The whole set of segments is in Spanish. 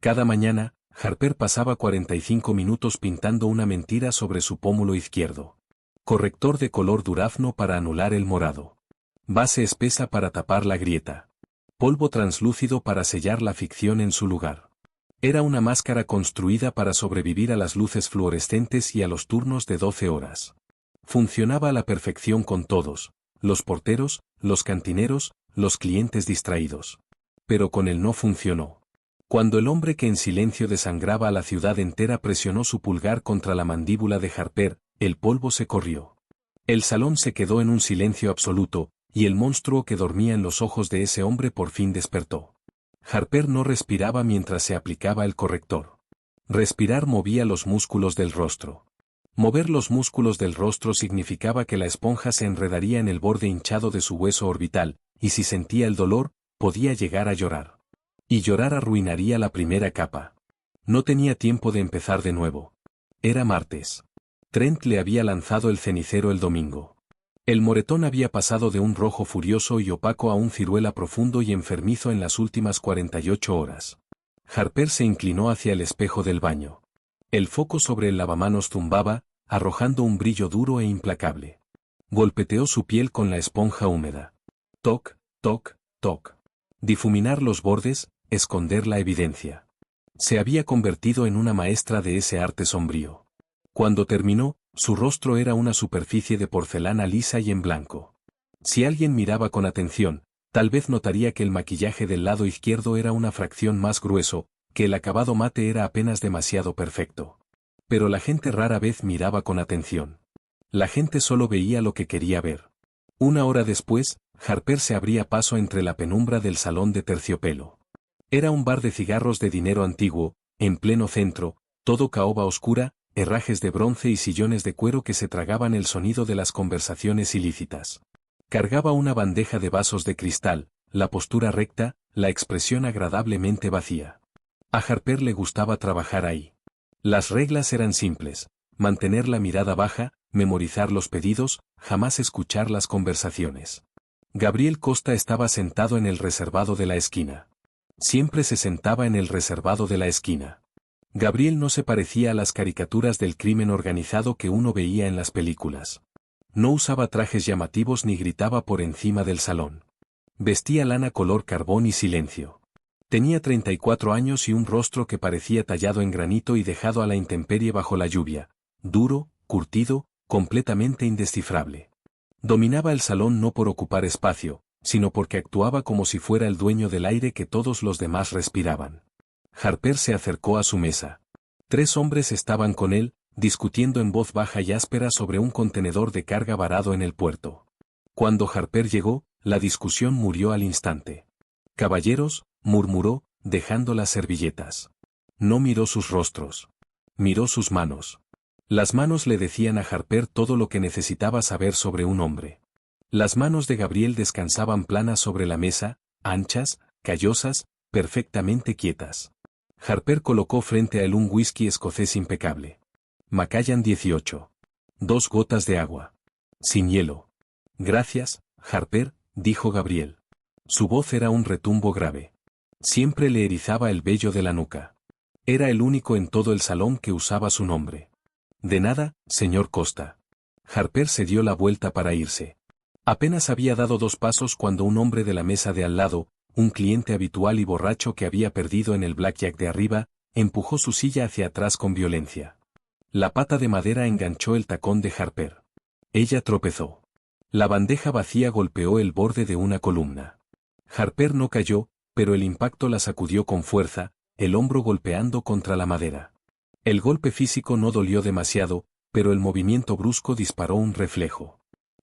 Cada mañana, Harper pasaba 45 minutos pintando una mentira sobre su pómulo izquierdo. Corrector de color durazno para anular el morado. Base espesa para tapar la grieta. Polvo translúcido para sellar la ficción en su lugar. Era una máscara construida para sobrevivir a las luces fluorescentes y a los turnos de 12 horas. Funcionaba a la perfección con todos, los porteros, los cantineros, los clientes distraídos. Pero con él no funcionó. Cuando el hombre que en silencio desangraba a la ciudad entera presionó su pulgar contra la mandíbula de Harper, el polvo se corrió. El salón se quedó en un silencio absoluto, y el monstruo que dormía en los ojos de ese hombre por fin despertó. Harper no respiraba mientras se aplicaba el corrector. Respirar movía los músculos del rostro. Mover los músculos del rostro significaba que la esponja se enredaría en el borde hinchado de su hueso orbital, y si sentía el dolor, podía llegar a llorar. Y llorar arruinaría la primera capa. No tenía tiempo de empezar de nuevo. Era martes. Trent le había lanzado el cenicero el domingo. El moretón había pasado de un rojo furioso y opaco a un ciruela profundo y enfermizo en las últimas 48 horas. Harper se inclinó hacia el espejo del baño. El foco sobre el lavamanos zumbaba, arrojando un brillo duro e implacable. Golpeteó su piel con la esponja húmeda. Toc, toc, toc. Difuminar los bordes, esconder la evidencia. Se había convertido en una maestra de ese arte sombrío. Cuando terminó, su rostro era una superficie de porcelana lisa y en blanco. Si alguien miraba con atención, tal vez notaría que el maquillaje del lado izquierdo era una fracción más grueso, que el acabado mate era apenas demasiado perfecto. Pero la gente rara vez miraba con atención. La gente solo veía lo que quería ver. Una hora después, Harper se abría paso entre la penumbra del salón de terciopelo. Era un bar de cigarros de dinero antiguo, en pleno centro, todo caoba oscura, herrajes de bronce y sillones de cuero que se tragaban el sonido de las conversaciones ilícitas. Cargaba una bandeja de vasos de cristal, la postura recta, la expresión agradablemente vacía. A Harper le gustaba trabajar ahí. Las reglas eran simples: mantener la mirada baja, memorizar los pedidos, jamás escuchar las conversaciones. Gabriel Costa estaba sentado en el reservado de la esquina. Siempre se sentaba en el reservado de la esquina. Gabriel no se parecía a las caricaturas del crimen organizado que uno veía en las películas. No usaba trajes llamativos ni gritaba por encima del salón. Vestía lana color carbón y silencio. Tenía 34 años y un rostro que parecía tallado en granito y dejado a la intemperie bajo la lluvia, duro, curtido, completamente indescifrable. Dominaba el salón no por ocupar espacio, sino porque actuaba como si fuera el dueño del aire que todos los demás respiraban. Harper se acercó a su mesa. 3 hombres estaban con él, discutiendo en voz baja y áspera sobre un contenedor de carga varado en el puerto. Cuando Harper llegó, la discusión murió al instante. «Caballeros», murmuró, dejando las servilletas. No miró sus rostros. Miró sus manos. Las manos le decían a Harper todo lo que necesitaba saber sobre un hombre. Las manos de Gabriel descansaban planas sobre la mesa, anchas, callosas, perfectamente quietas. Harper colocó frente a él un whisky escocés impecable. Macallan 18. 2 gotas de agua. Sin hielo. Gracias, Harper, dijo Gabriel. Su voz era un retumbo grave. Siempre le erizaba el vello de la nuca. Era el único en todo el salón que usaba su nombre. De nada, señor Costa. Harper se dio la vuelta para irse. Apenas había dado 2 pasos cuando un hombre de la mesa de al lado, un cliente habitual y borracho que había perdido en el blackjack de arriba, empujó su silla hacia atrás con violencia. La pata de madera enganchó el tacón de Harper. Ella tropezó. La bandeja vacía golpeó el borde de una columna. Harper no cayó, pero el impacto la sacudió con fuerza, el hombro golpeando contra la madera. El golpe físico no dolió demasiado, pero el movimiento brusco disparó un reflejo.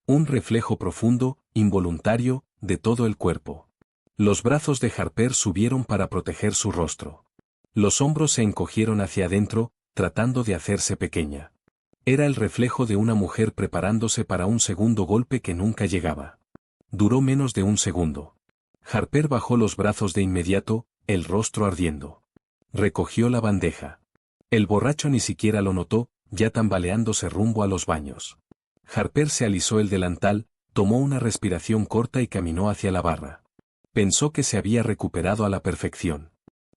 Un reflejo profundo, involuntario, de todo el cuerpo. Los brazos de Harper subieron para proteger su rostro. Los hombros se encogieron hacia adentro, tratando de hacerse pequeña. Era el reflejo de una mujer preparándose para un segundo golpe que nunca llegaba. Duró menos de un segundo. Harper bajó los brazos de inmediato, el rostro ardiendo. Recogió la bandeja. El borracho ni siquiera lo notó, ya tambaleándose rumbo a los baños. Harper se alisó el delantal, tomó una respiración corta y caminó hacia la barra. Pensó que se había recuperado a la perfección.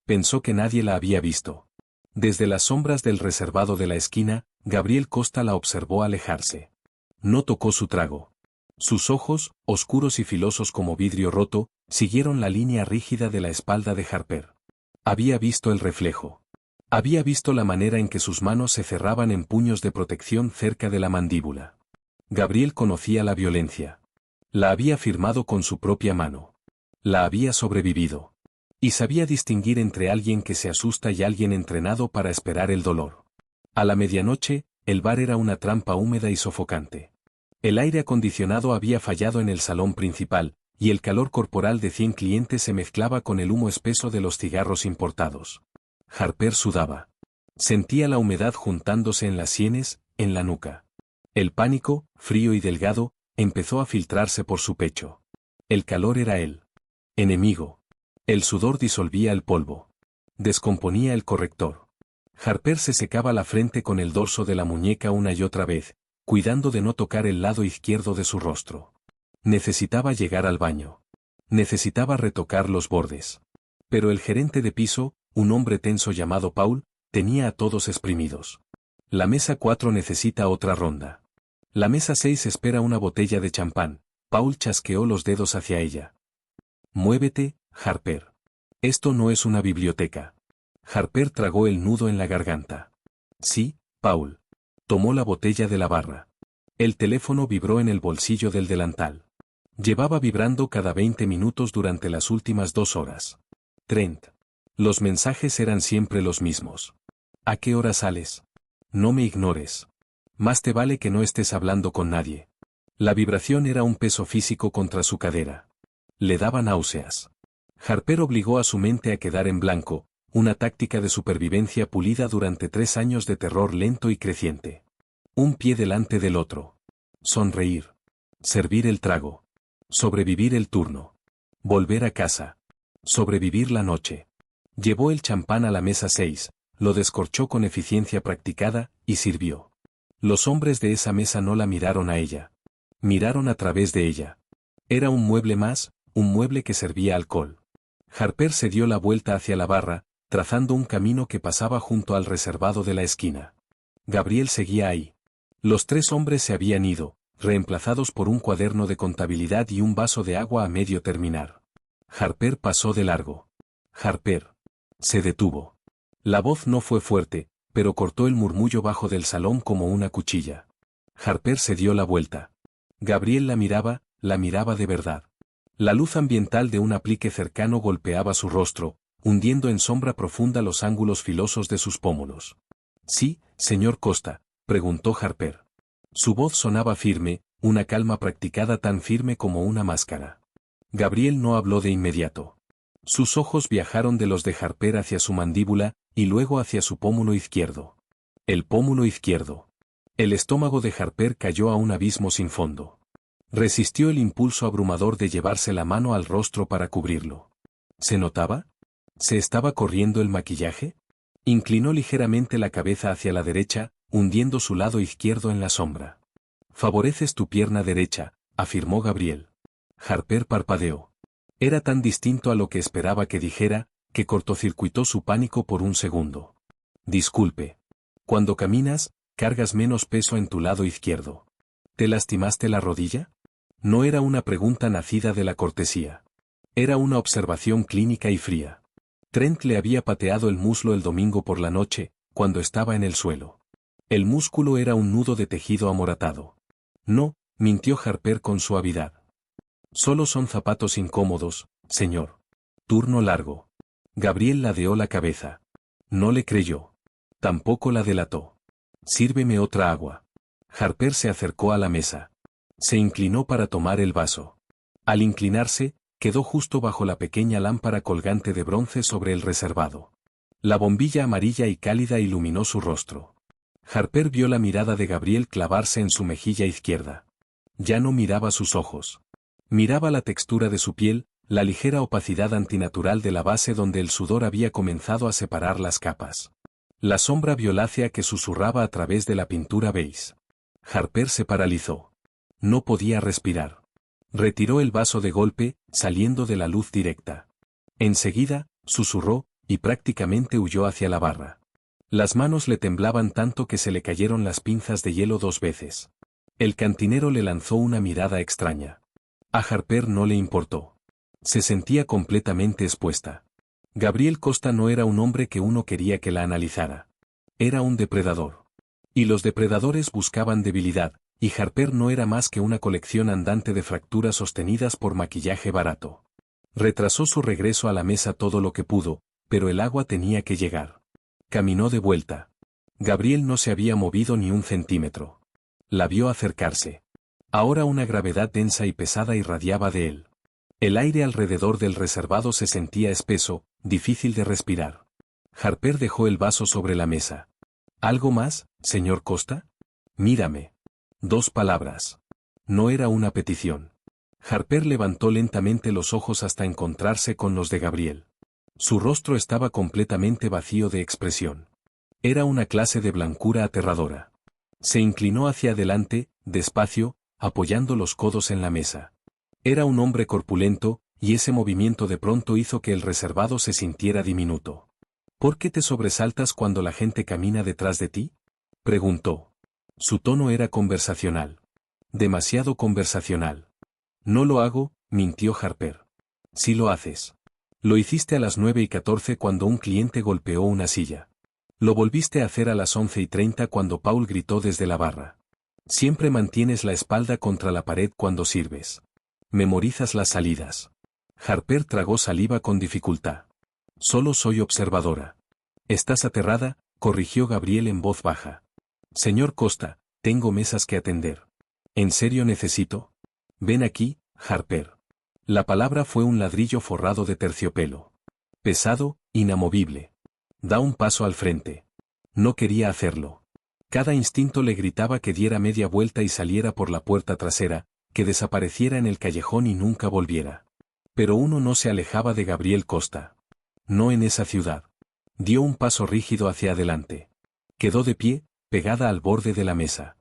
Pensó que nadie la había visto. Desde las sombras del reservado de la esquina, Gabriel Costa la observó alejarse. No tocó su trago. Sus ojos, oscuros y filosos como vidrio roto, siguieron la línea rígida de la espalda de Harper. Había visto el reflejo. Había visto la manera en que sus manos se cerraban en puños de protección cerca de la mandíbula. Gabriel conocía la violencia. La había firmado con su propia mano. La había sobrevivido. Y sabía distinguir entre alguien que se asusta y alguien entrenado para esperar el dolor. A la medianoche, el bar era una trampa húmeda y sofocante. El aire acondicionado había fallado en el salón principal, y el calor corporal de 100 clientes se mezclaba con el humo espeso de los cigarros importados. Harper sudaba. Sentía la humedad juntándose en las sienes, en la nuca. El pánico, frío y delgado, empezó a filtrarse por su pecho. El calor era el enemigo. El sudor disolvía el polvo. Descomponía el corrector. Harper se secaba la frente con el dorso de la muñeca una y otra vez, cuidando de no tocar el lado izquierdo de su rostro. Necesitaba llegar al baño. Necesitaba retocar los bordes. Pero el gerente de piso, un hombre tenso llamado Paul, tenía a todos exprimidos. La mesa 4 necesita otra ronda. La mesa 6 espera una botella de champán. Paul chasqueó los dedos hacia ella. Muévete, Harper. Esto no es una biblioteca. Harper tragó el nudo en la garganta. Sí, Paul. Tomó la botella de la barra. El teléfono vibró en el bolsillo del delantal. Llevaba vibrando cada 20 minutos durante las últimas 2 horas. Trent. Los mensajes eran siempre los mismos. ¿A qué hora sales? No me ignores. Más te vale que no estés hablando con nadie. La vibración era un peso físico contra su cadera. Le daba náuseas. Harper obligó a su mente a quedar en blanco, una táctica de supervivencia pulida durante 3 años de terror lento y creciente. Un pie delante del otro. Sonreír. Servir el trago. Sobrevivir el turno. Volver a casa. Sobrevivir la noche. Llevó el champán a la mesa 6, lo descorchó con eficiencia practicada, y sirvió. Los hombres de esa mesa no la miraron a ella. Miraron a través de ella. Era un mueble más, un mueble que servía alcohol. Harper se dio la vuelta hacia la barra, trazando un camino que pasaba junto al reservado de la esquina. Gabriel seguía ahí. Los 3 hombres se habían ido, reemplazados por un cuaderno de contabilidad y un vaso de agua a medio terminar. Harper pasó de largo. Harper. Se detuvo. La voz no fue fuerte, pero cortó el murmullo bajo del salón como una cuchilla. Harper se dio la vuelta. Gabriel la miraba de verdad. La luz ambiental de un aplique cercano golpeaba su rostro, hundiendo en sombra profunda los ángulos filosos de sus pómulos. «Sí, señor Costa», preguntó Harper. Su voz sonaba firme, una calma practicada tan firme como una máscara. Gabriel no habló de inmediato. Sus ojos viajaron de los de Harper hacia su mandíbula, y luego hacia su pómulo izquierdo. El pómulo izquierdo. El estómago de Harper cayó a un abismo sin fondo. Resistió el impulso abrumador de llevarse la mano al rostro para cubrirlo. ¿Se notaba? ¿Se estaba corriendo el maquillaje? Inclinó ligeramente la cabeza hacia la derecha, hundiendo su lado izquierdo en la sombra. «Favoreces tu pierna derecha», afirmó Gabriel. Harper parpadeó. Era tan distinto a lo que esperaba que dijera, que cortocircuitó su pánico por un segundo. «Disculpe. Cuando caminas, cargas menos peso en tu lado izquierdo. ¿Te lastimaste la rodilla?» No era una pregunta nacida de la cortesía. Era una observación clínica y fría. Trent le había pateado el muslo el domingo por la noche, cuando estaba en el suelo. El músculo era un nudo de tejido amoratado. «No», mintió Harper con suavidad. «Solo son zapatos incómodos, señor. Turno largo». Gabriel ladeó la cabeza. No le creyó. Tampoco la delató. «Sírveme otra agua». Harper se acercó a la mesa. Se inclinó para tomar el vaso. Al inclinarse, quedó justo bajo la pequeña lámpara colgante de bronce sobre el reservado. La bombilla amarilla y cálida iluminó su rostro. Harper vio la mirada de Gabriel clavarse en su mejilla izquierda. Ya no miraba sus ojos. Miraba la textura de su piel, la ligera opacidad antinatural de la base donde el sudor había comenzado a separar las capas. La sombra violácea que susurraba a través de la pintura beige. Harper se paralizó. No podía respirar. Retiró el vaso de golpe, saliendo de la luz directa. Enseguida, susurró, y prácticamente huyó hacia la barra. Las manos le temblaban tanto que se le cayeron las pinzas de hielo 2 veces. El cantinero le lanzó una mirada extraña. A Harper no le importó. Se sentía completamente expuesta. Gabriel Costa no era un hombre que uno quería que la analizara. Era un depredador. Y los depredadores buscaban debilidad, y Harper no era más que una colección andante de fracturas sostenidas por maquillaje barato. Retrasó su regreso a la mesa todo lo que pudo, pero el agua tenía que llegar. Caminó de vuelta. Gabriel no se había movido ni un centímetro. La vio acercarse. Ahora una gravedad densa y pesada irradiaba de él. El aire alrededor del reservado se sentía espeso, difícil de respirar. Harper dejó el vaso sobre la mesa. ¿Algo más, señor Costa? Mírame. 2 palabras. No era una petición. Harper levantó lentamente los ojos hasta encontrarse con los de Gabriel. Su rostro estaba completamente vacío de expresión. Era una clase de blancura aterradora. Se inclinó hacia adelante, despacio, apoyando los codos en la mesa. Era un hombre corpulento, y ese movimiento de pronto hizo que el reservado se sintiera diminuto. ¿Por qué te sobresaltas cuando la gente camina detrás de ti? Preguntó. Su tono era conversacional. Demasiado conversacional. No lo hago, mintió Harper. Sí lo haces. Lo hiciste a las 9:14 cuando un cliente golpeó una silla. Lo volviste a hacer a las 11:30 cuando Paul gritó desde la barra. Siempre mantienes la espalda contra la pared cuando sirves. Memorizas las salidas. Harper tragó saliva con dificultad. Solo soy observadora. ¿Estás aterrada?, corrigió Gabriel en voz baja. Señor Costa, tengo mesas que atender. ¿En serio necesito? Ven aquí, Harper. La palabra fue un ladrillo forrado de terciopelo. Pesado, inamovible. Da un paso al frente. No quería hacerlo. Cada instinto le gritaba que diera media vuelta y saliera por la puerta trasera, que desapareciera en el callejón y nunca volviera. Pero uno no se alejaba de Gabriel Costa. No en esa ciudad. Dio un paso rígido hacia adelante. Quedó de pie, pegada al borde de la mesa.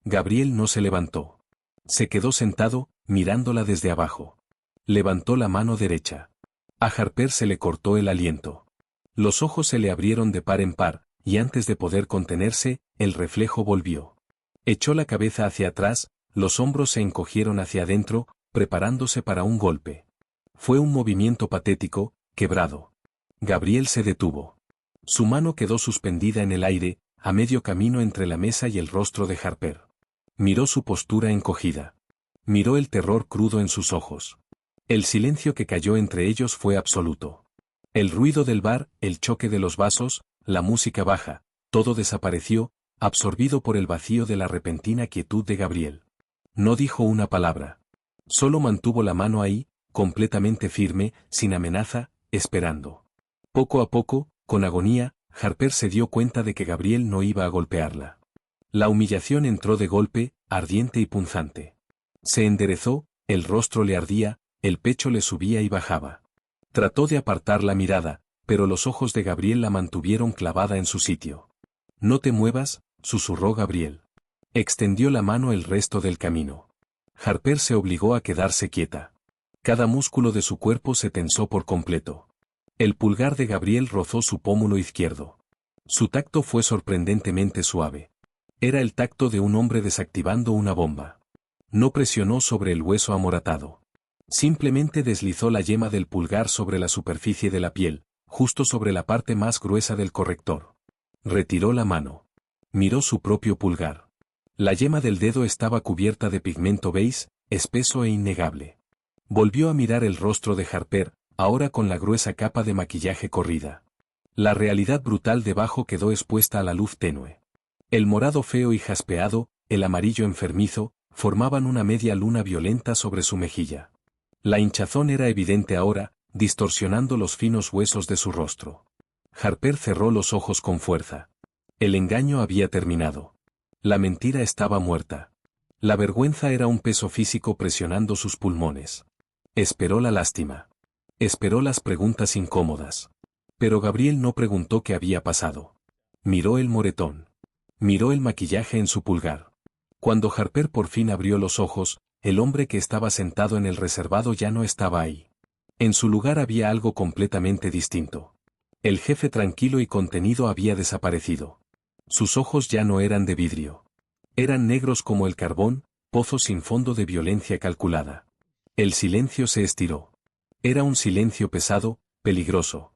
Gabriel no se levantó. Se quedó sentado, mirándola desde abajo. Levantó la mano derecha. A Harper se le cortó el aliento. Los ojos se le abrieron de par en par, y antes de poder contenerse, el reflejo volvió. Echó la cabeza hacia atrás, los hombros se encogieron hacia adentro, preparándose para un golpe. Fue un movimiento patético, quebrado. Gabriel se detuvo. Su mano quedó suspendida en el aire, a medio camino entre la mesa y el rostro de Harper. Miró su postura encogida. Miró el terror crudo en sus ojos. El silencio que cayó entre ellos fue absoluto. El ruido del bar, el choque de los vasos, la música baja, todo desapareció, absorbido por el vacío de la repentina quietud de Gabriel. No dijo una palabra. Solo mantuvo la mano ahí, completamente firme, sin amenaza, esperando. Poco a poco, con agonía, Harper se dio cuenta de que Gabriel no iba a golpearla. La humillación entró de golpe, ardiente y punzante. Se enderezó, el rostro le ardía, el pecho le subía y bajaba. Trató de apartar la mirada, pero los ojos de Gabriel la mantuvieron clavada en su sitio. No te muevas, susurró Gabriel. Extendió la mano el resto del camino. Harper se obligó a quedarse quieta. Cada músculo de su cuerpo se tensó por completo. El pulgar de Gabriel rozó su pómulo izquierdo. Su tacto fue sorprendentemente suave. Era el tacto de un hombre desactivando una bomba. No presionó sobre el hueso amoratado. Simplemente deslizó la yema del pulgar sobre la superficie de la piel, justo sobre la parte más gruesa del corrector. Retiró la mano. Miró su propio pulgar. La yema del dedo estaba cubierta de pigmento beige, espeso e innegable. Volvió a mirar el rostro de Harper, ahora con la gruesa capa de maquillaje corrida. La realidad brutal debajo quedó expuesta a la luz tenue. El morado feo y jaspeado, el amarillo enfermizo, formaban una media luna violenta sobre su mejilla. La hinchazón era evidente ahora, distorsionando los finos huesos de su rostro. Harper cerró los ojos con fuerza. El engaño había terminado. La mentira estaba muerta. La vergüenza era un peso físico presionando sus pulmones. Esperó la lástima. Esperó las preguntas incómodas. Pero Gabriel no preguntó qué había pasado. Miró el moretón. Miró el maquillaje en su pulgar. Cuando Harper por fin abrió los ojos, el hombre que estaba sentado en el reservado ya no estaba ahí. En su lugar había algo completamente distinto. El jefe tranquilo y contenido había desaparecido. Sus ojos ya no eran de vidrio. Eran negros como el carbón, pozo sin fondo de violencia calculada. El silencio se estiró. Era un silencio pesado, peligroso.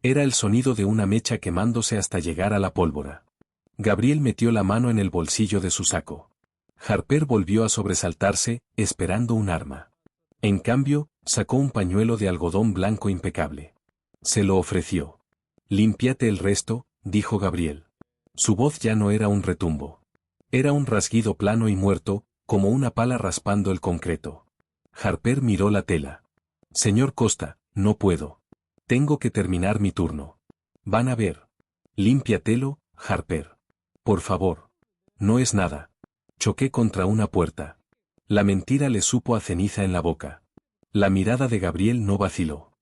Era el sonido de una mecha quemándose hasta llegar a la pólvora. Gabriel metió la mano en el bolsillo de su saco. Harper volvió a sobresaltarse, esperando un arma. En cambio, sacó un pañuelo de algodón blanco impecable. Se lo ofreció. «Límpiate el resto», dijo Gabriel. Su voz ya no era un retumbo. Era un rasguido plano y muerto, como una pala raspando el concreto. Harper miró la tela. «Señor Costa, no puedo. Tengo que terminar mi turno. Van a ver. Límpiatelo, Harper. Por favor. No es nada. Choqué contra una puerta». La mentira le supo a ceniza en la boca. La mirada de Gabriel no vaciló.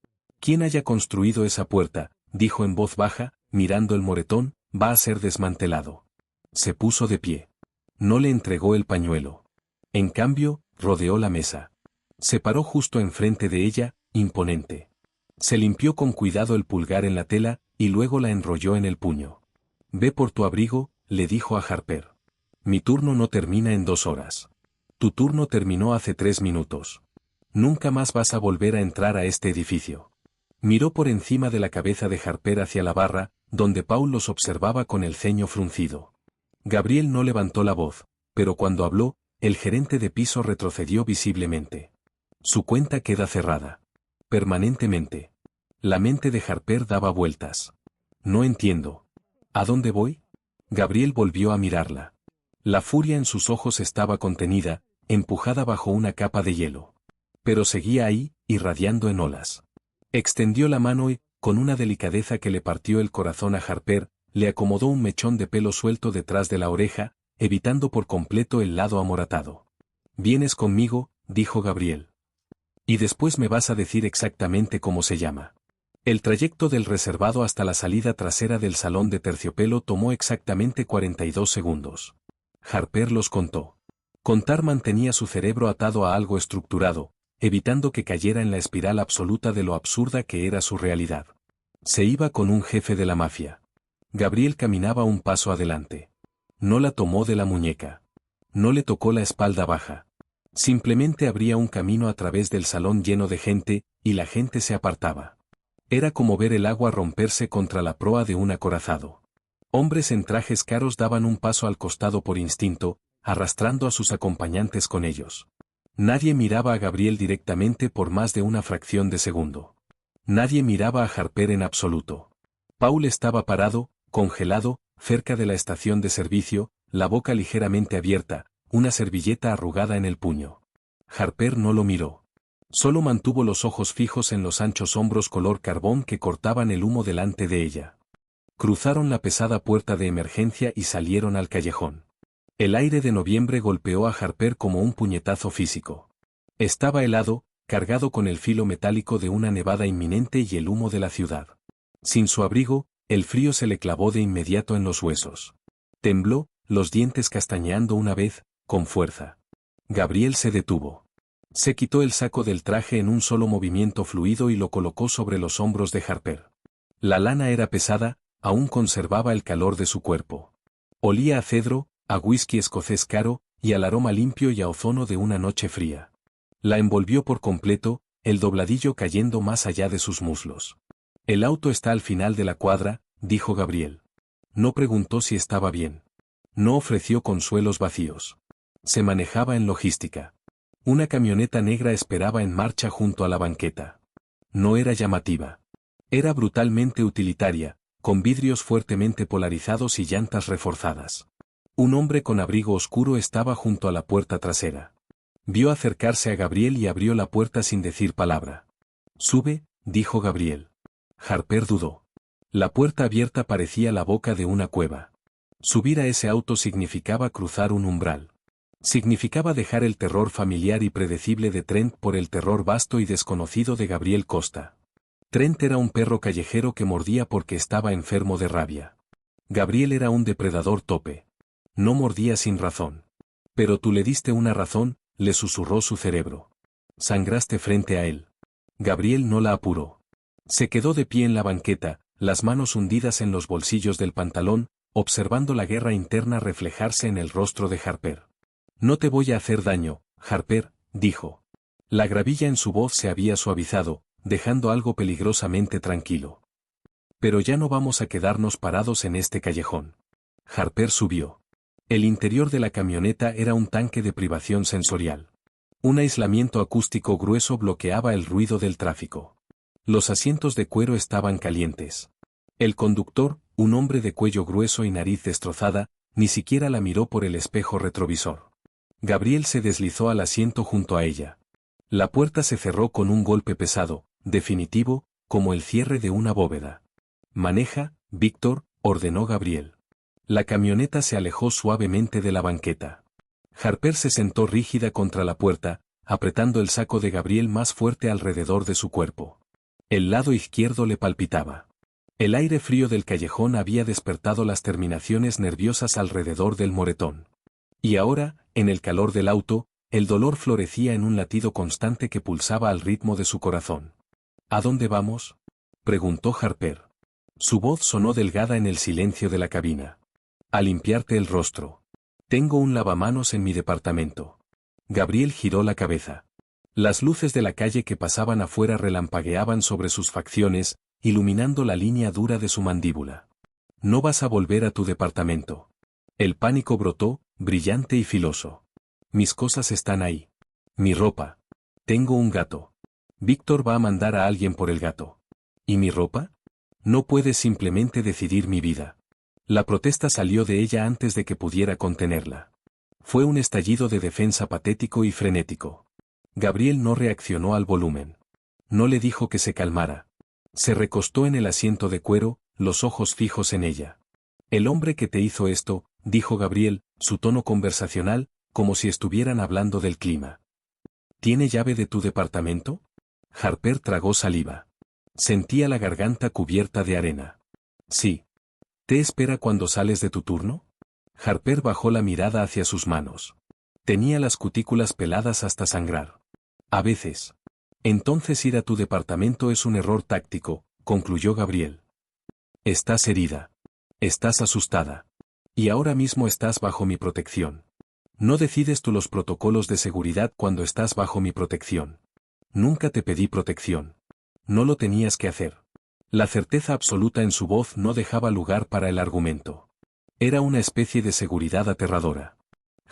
«Quien haya construido esa puerta», dijo en voz baja, mirando el moretón, «va a ser desmantelado». Se puso de pie. No le entregó el pañuelo. En cambio, rodeó la mesa. Se paró justo enfrente de ella, imponente. Se limpió con cuidado el pulgar en la tela, y luego la enrolló en el puño. «Ve por tu abrigo», le dijo a Harper. «Mi turno no termina en 2 horas. Tu turno terminó hace 3 minutos. Nunca más vas a volver a entrar a este edificio». Miró por encima de la cabeza de Harper hacia la barra, donde Paul los observaba con el ceño fruncido. Gabriel no levantó la voz, pero cuando habló, el gerente de piso retrocedió visiblemente. «Su cuenta queda cerrada. Permanentemente». La mente de Harper daba vueltas. «No entiendo. ¿A dónde voy?». Gabriel volvió a mirarla. La furia en sus ojos estaba contenida, empujada bajo una capa de hielo. Pero seguía ahí, irradiando en olas. Extendió la mano y, con una delicadeza que le partió el corazón a Harper, le acomodó un mechón de pelo suelto detrás de la oreja, evitando por completo el lado amoratado. «Vienes conmigo», dijo Gabriel. «Y después me vas a decir exactamente cómo se llama». El trayecto del reservado hasta la salida trasera del salón de terciopelo tomó exactamente 42 segundos. Harper los contó. Contar mantenía su cerebro atado a algo estructurado, evitando que cayera en la espiral absoluta de lo absurda que era su realidad. Se iba con un jefe de la mafia. Gabriel caminaba un paso adelante. No la tomó de la muñeca. No le tocó la espalda baja. Simplemente abría un camino a través del salón lleno de gente, y la gente se apartaba. Era como ver el agua romperse contra la proa de un acorazado. Hombres en trajes caros daban un paso al costado por instinto, arrastrando a sus acompañantes con ellos. Nadie miraba a Gabriel directamente por más de una fracción de segundo. Nadie miraba a Harper en absoluto. Paul estaba parado, congelado, cerca de la estación de servicio, la boca ligeramente abierta, una servilleta arrugada en el puño. Harper no lo miró. Solo mantuvo los ojos fijos en los anchos hombros color carbón que cortaban el humo delante de ella. Cruzaron la pesada puerta de emergencia y salieron al callejón. El aire de noviembre golpeó a Harper como un puñetazo físico. Estaba helado, cargado con el filo metálico de una nevada inminente y el humo de la ciudad. Sin su abrigo, el frío se le clavó de inmediato en los huesos. Tembló, los dientes castañeando una vez, con fuerza. Gabriel se detuvo. Se quitó el saco del traje en un solo movimiento fluido y lo colocó sobre los hombros de Harper. La lana era pesada, aún conservaba el calor de su cuerpo. Olía a cedro, a whisky escocés caro, y al aroma limpio y a ozono de una noche fría. La envolvió por completo, el dobladillo cayendo más allá de sus muslos. «El auto está al final de la cuadra», dijo Gabriel. No preguntó si estaba bien. No ofreció consuelos vacíos. Se manejaba en logística. Una camioneta negra esperaba en marcha junto a la banqueta. No era llamativa. Era brutalmente utilitaria, con vidrios fuertemente polarizados y llantas reforzadas. Un hombre con abrigo oscuro estaba junto a la puerta trasera. Vio acercarse a Gabriel y abrió la puerta sin decir palabra. «Sube», dijo Gabriel. Harper dudó. La puerta abierta parecía la boca de una cueva. Subir a ese auto significaba cruzar un umbral. Significaba dejar el terror familiar y predecible de Trent por el terror vasto y desconocido de Gabriel Costa. Trent era un perro callejero que mordía porque estaba enfermo de rabia. Gabriel era un depredador tope. No mordía sin razón. «Pero tú le diste una razón», le susurró su cerebro. «Sangraste frente a él». Gabriel no la apuró. Se quedó de pie en la banqueta, las manos hundidas en los bolsillos del pantalón, observando la guerra interna reflejarse en el rostro de Harper. No te voy a hacer daño, Harper, dijo. La gravilla en su voz se había suavizado, dejando algo peligrosamente tranquilo. Pero ya no vamos a quedarnos parados en este callejón. Harper subió. El interior de la camioneta era un tanque de privación sensorial. Un aislamiento acústico grueso bloqueaba el ruido del tráfico. Los asientos de cuero estaban calientes. El conductor, un hombre de cuello grueso y nariz destrozada, ni siquiera la miró por el espejo retrovisor. Gabriel se deslizó al asiento junto a ella. La puerta se cerró con un golpe pesado, definitivo, como el cierre de una bóveda. Maneja, Víctor, ordenó Gabriel. La camioneta se alejó suavemente de la banqueta. Harper se sentó rígida contra la puerta, apretando el saco de Gabriel más fuerte alrededor de su cuerpo. El lado izquierdo le palpitaba. El aire frío del callejón había despertado las terminaciones nerviosas alrededor del moretón. Y ahora, en el calor del auto, el dolor florecía en un latido constante que pulsaba al ritmo de su corazón. ¿A dónde vamos?, preguntó Harper. Su voz sonó delgada en el silencio de la cabina. A limpiarte el rostro. Tengo un lavamanos en mi departamento. Gabriel giró la cabeza. Las luces de la calle que pasaban afuera relampagueaban sobre sus facciones, iluminando la línea dura de su mandíbula. No vas a volver a tu departamento. El pánico brotó, brillante y filoso. Mis cosas están ahí. Mi ropa. Tengo un gato. Víctor va a mandar a alguien por el gato. ¿Y mi ropa? No puedes simplemente decidir mi vida. La protesta salió de ella antes de que pudiera contenerla. Fue un estallido de defensa patético y frenético. Gabriel no reaccionó al volumen. No le dijo que se calmara. Se recostó en el asiento de cuero, los ojos fijos en ella. El hombre que te hizo esto, dijo Gabriel, su tono conversacional, como si estuvieran hablando del clima. ¿Tiene llave de tu departamento? Harper tragó saliva. Sentía la garganta cubierta de arena. Sí. ¿Te espera cuando sales de tu turno? Harper bajó la mirada hacia sus manos. Tenía las cutículas peladas hasta sangrar. A veces. Entonces ir a tu departamento es un error táctico, concluyó Gabriel. Estás herida. Estás asustada. Y ahora mismo estás bajo mi protección. No decides tú los protocolos de seguridad cuando estás bajo mi protección. Nunca te pedí protección. No lo tenías que hacer. La certeza absoluta en su voz no dejaba lugar para el argumento. Era una especie de seguridad aterradora.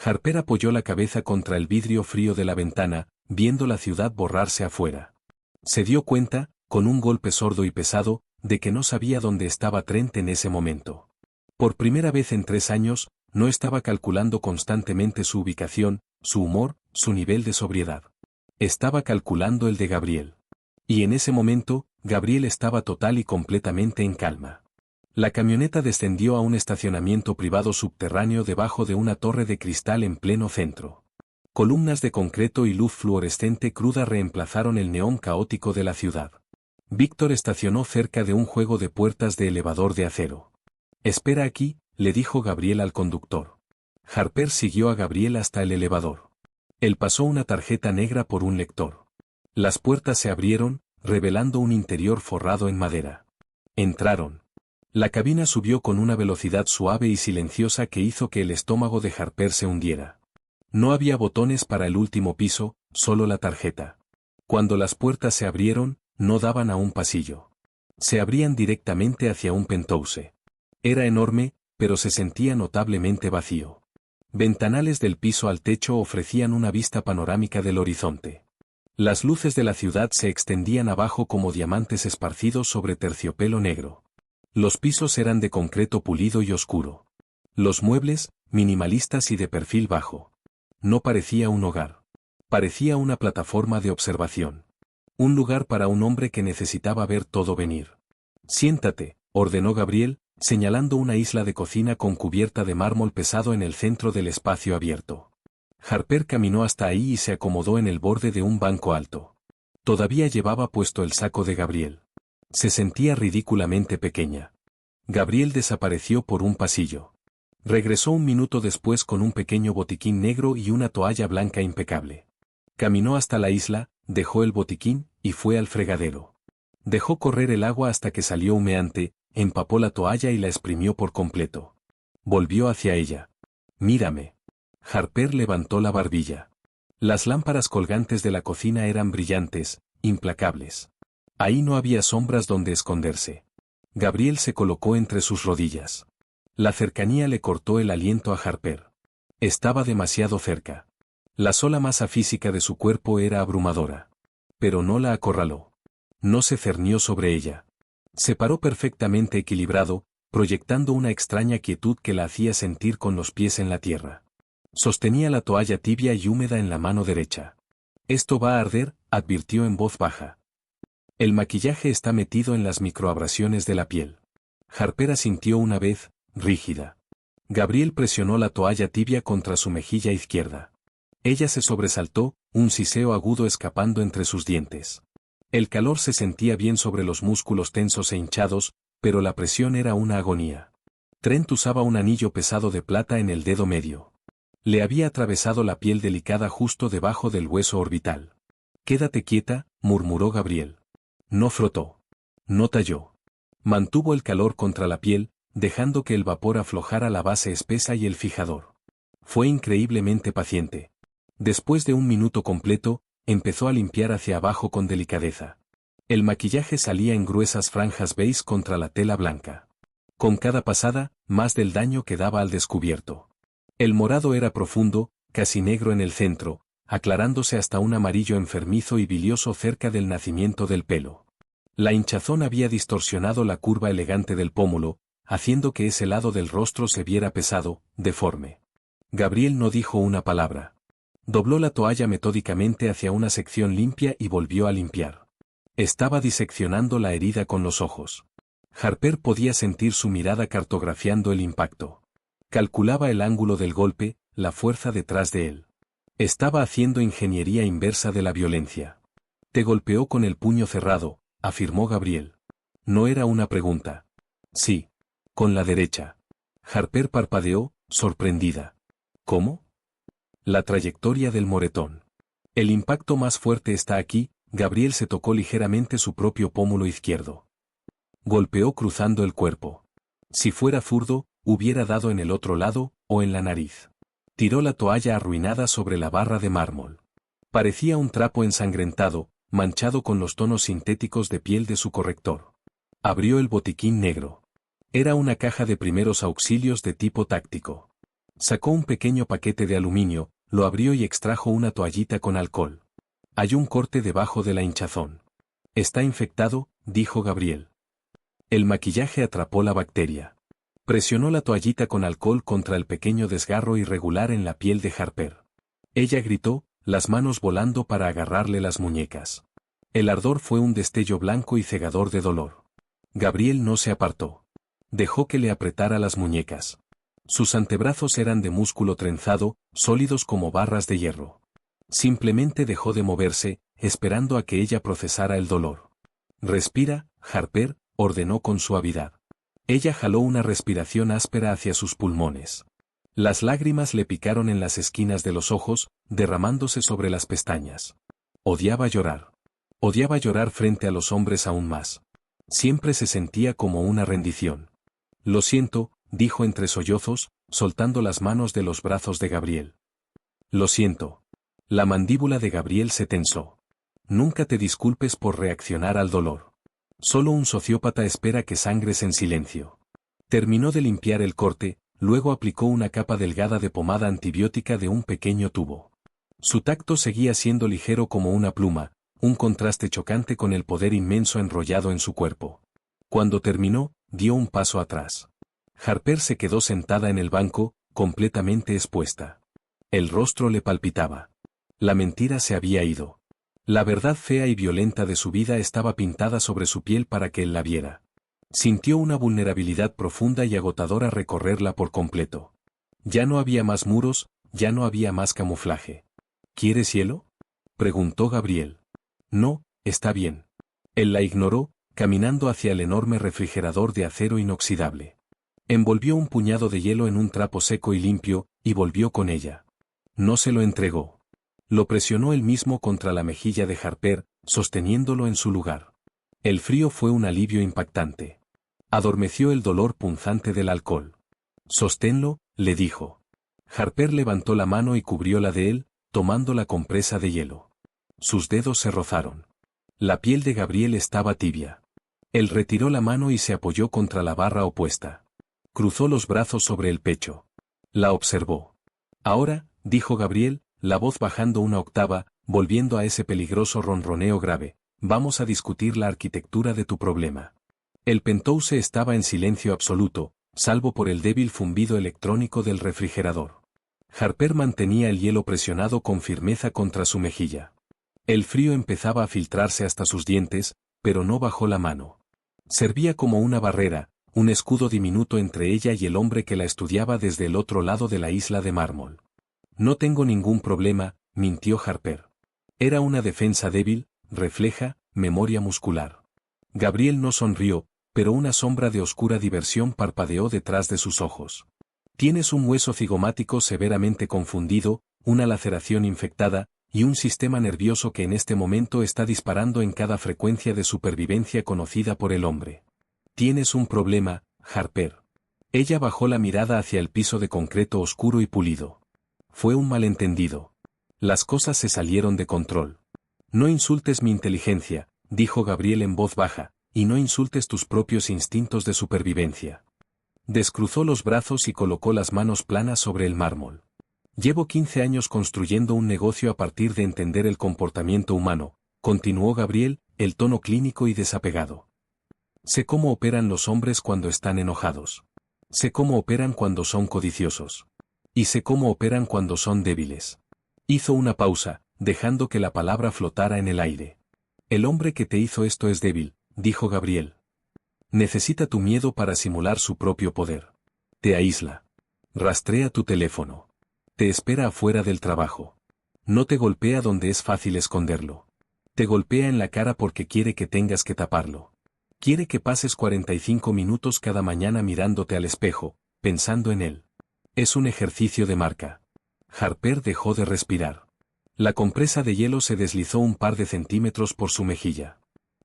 Harper apoyó la cabeza contra el vidrio frío de la ventana, viendo la ciudad borrarse afuera. Se dio cuenta, con un golpe sordo y pesado, de que no sabía dónde estaba Trent en ese momento. Por primera vez en 3 años, no estaba calculando constantemente su ubicación, su humor, su nivel de sobriedad. Estaba calculando el de Gabriel. Y en ese momento, Gabriel estaba total y completamente en calma. La camioneta descendió a un estacionamiento privado subterráneo debajo de una torre de cristal en pleno centro. Columnas de concreto y luz fluorescente cruda reemplazaron el neón caótico de la ciudad. Víctor estacionó cerca de un juego de puertas de elevador de acero. Espera aquí, le dijo Gabriel al conductor. Harper siguió a Gabriel hasta el elevador. Él pasó una tarjeta negra por un lector. Las puertas se abrieron, revelando un interior forrado en madera. Entraron. La cabina subió con una velocidad suave y silenciosa que hizo que el estómago de Harper se hundiera. No había botones para el último piso, solo la tarjeta. Cuando las puertas se abrieron, no daban a un pasillo. Se abrían directamente hacia un penthouse. Era enorme, pero se sentía notablemente vacío. Ventanales del piso al techo ofrecían una vista panorámica del horizonte. Las luces de la ciudad se extendían abajo como diamantes esparcidos sobre terciopelo negro. Los pisos eran de concreto pulido y oscuro. Los muebles, minimalistas y de perfil bajo. No parecía un hogar. Parecía una plataforma de observación. Un lugar para un hombre que necesitaba ver todo venir. Siéntate, ordenó Gabriel, señalando una isla de cocina con cubierta de mármol pesado en el centro del espacio abierto. Harper caminó hasta ahí y se acomodó en el borde de un banco alto. Todavía llevaba puesto el saco de Gabriel. Se sentía ridículamente pequeña. Gabriel desapareció por un pasillo. Regresó un minuto después con un pequeño botiquín negro y una toalla blanca impecable. Caminó hasta la isla, dejó el botiquín, y fue al fregadero. Dejó correr el agua hasta que salió humeante, empapó la toalla y la exprimió por completo. Volvió hacia ella. «Mírame». Harper levantó la barbilla. Las lámparas colgantes de la cocina eran brillantes, implacables. Ahí no había sombras donde esconderse. Gabriel se colocó entre sus rodillas. La cercanía le cortó el aliento a Harper. Estaba demasiado cerca. La sola masa física de su cuerpo era abrumadora. Pero no la acorraló. No se cernió sobre ella. Se paró perfectamente equilibrado, proyectando una extraña quietud que la hacía sentir con los pies en la tierra. Sostenía la toalla tibia y húmeda en la mano derecha. «Esto va a arder», advirtió en voz baja. «El maquillaje está metido en las microabrasiones de la piel». Harper asintió una vez, rígida. Gabriel presionó la toalla tibia contra su mejilla izquierda. Ella se sobresaltó, un siseo agudo escapando entre sus dientes. El calor se sentía bien sobre los músculos tensos e hinchados, pero la presión era una agonía. Trent usaba un anillo pesado de plata en el dedo medio. Le había atravesado la piel delicada justo debajo del hueso orbital. «Quédate quieta», murmuró Gabriel. No frotó. No talló. Mantuvo el calor contra la piel, dejando que el vapor aflojara la base espesa y el fijador. Fue increíblemente paciente. Después de un minuto completo, empezó a limpiar hacia abajo con delicadeza. El maquillaje salía en gruesas franjas beige contra la tela blanca. Con cada pasada, más del daño quedaba al descubierto. El morado era profundo, casi negro en el centro, aclarándose hasta un amarillo enfermizo y bilioso cerca del nacimiento del pelo. La hinchazón había distorsionado la curva elegante del pómulo, haciendo que ese lado del rostro se viera pesado, deforme. Gabriel no dijo una palabra. Dobló la toalla metódicamente hacia una sección limpia y volvió a limpiar. Estaba diseccionando la herida con los ojos. Harper podía sentir su mirada cartografiando el impacto. Calculaba el ángulo del golpe, la fuerza detrás de él. Estaba haciendo ingeniería inversa de la violencia. «Te golpeó con el puño cerrado», afirmó Gabriel. No era una pregunta. «Sí. Con la derecha». Harper parpadeó, sorprendida. «¿Cómo?» «La trayectoria del moretón. El impacto más fuerte está aquí». Gabriel se tocó ligeramente su propio pómulo izquierdo. Golpeó cruzando el cuerpo. Si fuera zurdo, hubiera dado en el otro lado, o en la nariz. Tiró la toalla arruinada sobre la barra de mármol. Parecía un trapo ensangrentado, manchado con los tonos sintéticos de piel de su corrector. Abrió el botiquín negro. Era una caja de primeros auxilios de tipo táctico. Sacó un pequeño paquete de aluminio, lo abrió y extrajo una toallita con alcohol. Hay un corte debajo de la hinchazón. «Está infectado», dijo Gabriel. El maquillaje atrapó la bacteria. Presionó la toallita con alcohol contra el pequeño desgarro irregular en la piel de Harper. Ella gritó, las manos volando para agarrarle las muñecas. El ardor fue un destello blanco y cegador de dolor. Gabriel no se apartó. Dejó que le apretara las muñecas. Sus antebrazos eran de músculo trenzado, sólidos como barras de hierro. Simplemente dejó de moverse, esperando a que ella procesara el dolor. «Respira, Harper», ordenó con suavidad. Ella jaló una respiración áspera hacia sus pulmones. Las lágrimas le picaron en las esquinas de los ojos, derramándose sobre las pestañas. Odiaba llorar. Odiaba llorar frente a los hombres aún más. Siempre se sentía como una rendición. «Lo siento», dijo entre sollozos, soltando las manos de los brazos de Gabriel. «Lo siento». La mandíbula de Gabriel se tensó. «Nunca te disculpes por reaccionar al dolor. Solo un sociópata espera que sangres en silencio». Terminó de limpiar el corte, luego aplicó una capa delgada de pomada antibiótica de un pequeño tubo. Su tacto seguía siendo ligero como una pluma, un contraste chocante con el poder inmenso enrollado en su cuerpo. Cuando terminó, dio un paso atrás. Harper se quedó sentada en el banco, completamente expuesta. El rostro le palpitaba. La mentira se había ido. La verdad fea y violenta de su vida estaba pintada sobre su piel para que él la viera. Sintió una vulnerabilidad profunda y agotadora recorrerla por completo. Ya no había más muros, ya no había más camuflaje. ¿Quieres hielo?, preguntó Gabriel. No, está bien. Él la ignoró, caminando hacia el enorme refrigerador de acero inoxidable. Envolvió un puñado de hielo en un trapo seco y limpio, y volvió con ella. No se lo entregó. Lo presionó él mismo contra la mejilla de Harper, sosteniéndolo en su lugar. El frío fue un alivio impactante. Adormeció el dolor punzante del alcohol. Sosténlo, le dijo. Harper levantó la mano y cubrió la de él, tomando la compresa de hielo. Sus dedos se rozaron. La piel de Gabriel estaba tibia. Él retiró la mano y se apoyó contra la barra opuesta. Cruzó los brazos sobre el pecho. La observó. Ahora, dijo Gabriel, la voz bajando una octava, volviendo a ese peligroso ronroneo grave, vamos a discutir la arquitectura de tu problema. El penthouse estaba en silencio absoluto, salvo por el débil zumbido electrónico del refrigerador. Harper mantenía el hielo presionado con firmeza contra su mejilla. El frío empezaba a filtrarse hasta sus dientes, pero no bajó la mano. Servía como una barrera, un escudo diminuto entre ella y el hombre que la estudiaba desde el otro lado de la isla de mármol. No tengo ningún problema, mintió Harper. Era una defensa débil, refleja, memoria muscular. Gabriel no sonrió, pero una sombra de oscura diversión parpadeó detrás de sus ojos. Tienes un hueso cigomático severamente confundido, una laceración infectada, y un sistema nervioso que en este momento está disparando en cada frecuencia de supervivencia conocida por el hombre. Tienes un problema, Harper. Ella bajó la mirada hacia el piso de concreto oscuro y pulido. Fue un malentendido. Las cosas se salieron de control. No insultes mi inteligencia, dijo Gabriel en voz baja, y no insultes tus propios instintos de supervivencia. Descruzó los brazos y colocó las manos planas sobre el mármol. Llevo 15 años construyendo un negocio a partir de entender el comportamiento humano, continuó Gabriel, el tono clínico y desapegado. Sé cómo operan los hombres cuando están enojados. Sé cómo operan cuando son codiciosos. Y sé cómo operan cuando son débiles. Hizo una pausa, dejando que la palabra flotara en el aire. El hombre que te hizo esto es débil, dijo Gabriel. Necesita tu miedo para simular su propio poder. Te aísla. Rastrea tu teléfono. Te espera afuera del trabajo. No te golpea donde es fácil esconderlo. Te golpea en la cara porque quiere que tengas que taparlo. Quiere que pases 45 minutos cada mañana mirándote al espejo, pensando en él. Es un ejercicio de marca. Harper dejó de respirar. La compresa de hielo se deslizó un par de centímetros por su mejilla.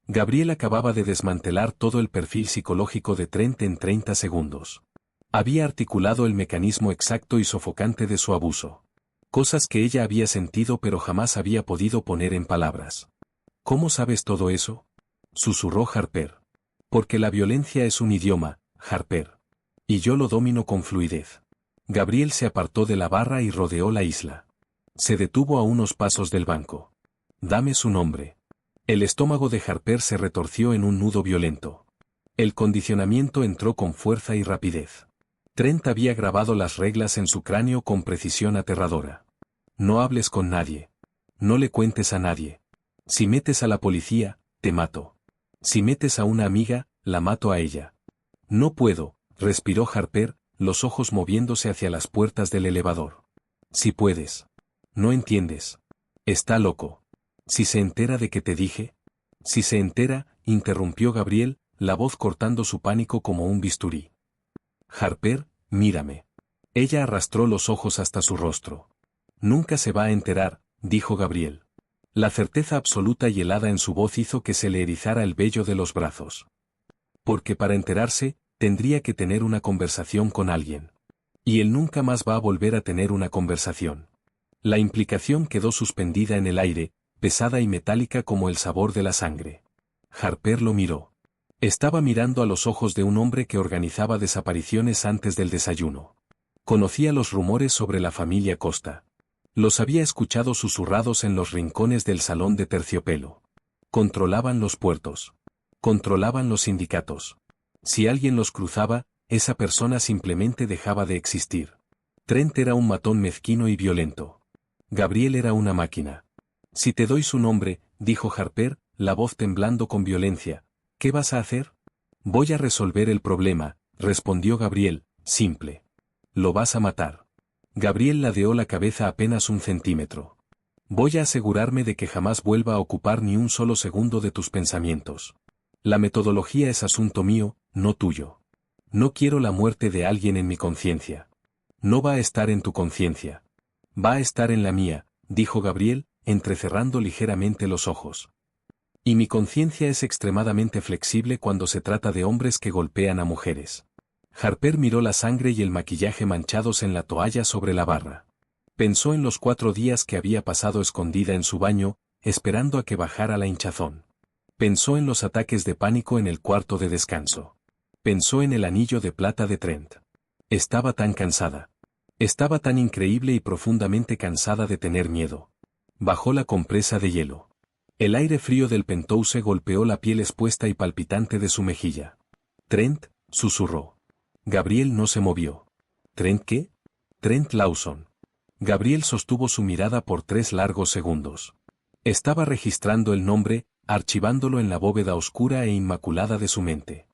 Gabriel acababa de desmantelar todo el perfil psicológico de Trent en 30 segundos. Había articulado el mecanismo exacto y sofocante de su abuso. Cosas que ella había sentido pero jamás había podido poner en palabras. ¿Cómo sabes todo eso?, susurró Harper. Porque la violencia es un idioma, Harper. Y yo lo domino con fluidez. Gabriel se apartó de la barra y rodeó la isla. Se detuvo a unos pasos del banco. Dame su nombre. El estómago de Harper se retorció en un nudo violento. El condicionamiento entró con fuerza y rapidez. Trent había grabado las reglas en su cráneo con precisión aterradora. No hables con nadie. No le cuentes a nadie. Si metes a la policía, te mato. Si metes a una amiga, la mato a ella. No puedo, respiró Harper, los ojos moviéndose hacia las puertas del elevador. Si puedes. No entiendes. Está loco. Si se entera de que te dije. Si se entera, interrumpió Gabriel, la voz cortando su pánico como un bisturí. Harper, mírame. Ella arrastró los ojos hasta su rostro. Nunca se va a enterar, dijo Gabriel. La certeza absoluta y helada en su voz hizo que se le erizara el vello de los brazos. Porque para enterarse, tendría que tener una conversación con alguien. Y él nunca más va a volver a tener una conversación. La implicación quedó suspendida en el aire, pesada y metálica como el sabor de la sangre. Harper lo miró. Estaba mirando a los ojos de un hombre que organizaba desapariciones antes del desayuno. Conocía los rumores sobre la familia Costa. Los había escuchado susurrados en los rincones del salón de terciopelo. Controlaban los puertos. Controlaban los sindicatos. Si alguien los cruzaba, esa persona simplemente dejaba de existir. Trent era un matón mezquino y violento. Gabriel era una máquina. Si te doy su nombre, dijo Harper, la voz temblando con violencia, ¿qué vas a hacer? Voy a resolver el problema, respondió Gabriel, simple. Lo vas a matar. Gabriel ladeó la cabeza apenas un centímetro. Voy a asegurarme de que jamás vuelva a ocupar ni un solo segundo de tus pensamientos. La metodología es asunto mío, no tuyo. No quiero la muerte de alguien en mi conciencia. No va a estar en tu conciencia. Va a estar en la mía, dijo Gabriel, entrecerrando ligeramente los ojos. Y mi conciencia es extremadamente flexible cuando se trata de hombres que golpean a mujeres. Harper miró la sangre y el maquillaje manchados en la toalla sobre la barra. Pensó en los 4 días que había pasado escondida en su baño, esperando a que bajara la hinchazón. Pensó en los ataques de pánico en el cuarto de descanso. Pensó en el anillo de plata de Trent. Estaba tan cansada. Estaba tan increíble y profundamente cansada de tener miedo. Bajó la compresa de hielo. El aire frío del penthouse golpeó la piel expuesta y palpitante de su mejilla. Trent, susurró. Gabriel no se movió. ¿Trent qué? Trent Lawson. Gabriel sostuvo su mirada por 3 largos segundos. Estaba registrando el nombre, archivándolo en la bóveda oscura e inmaculada de su mente.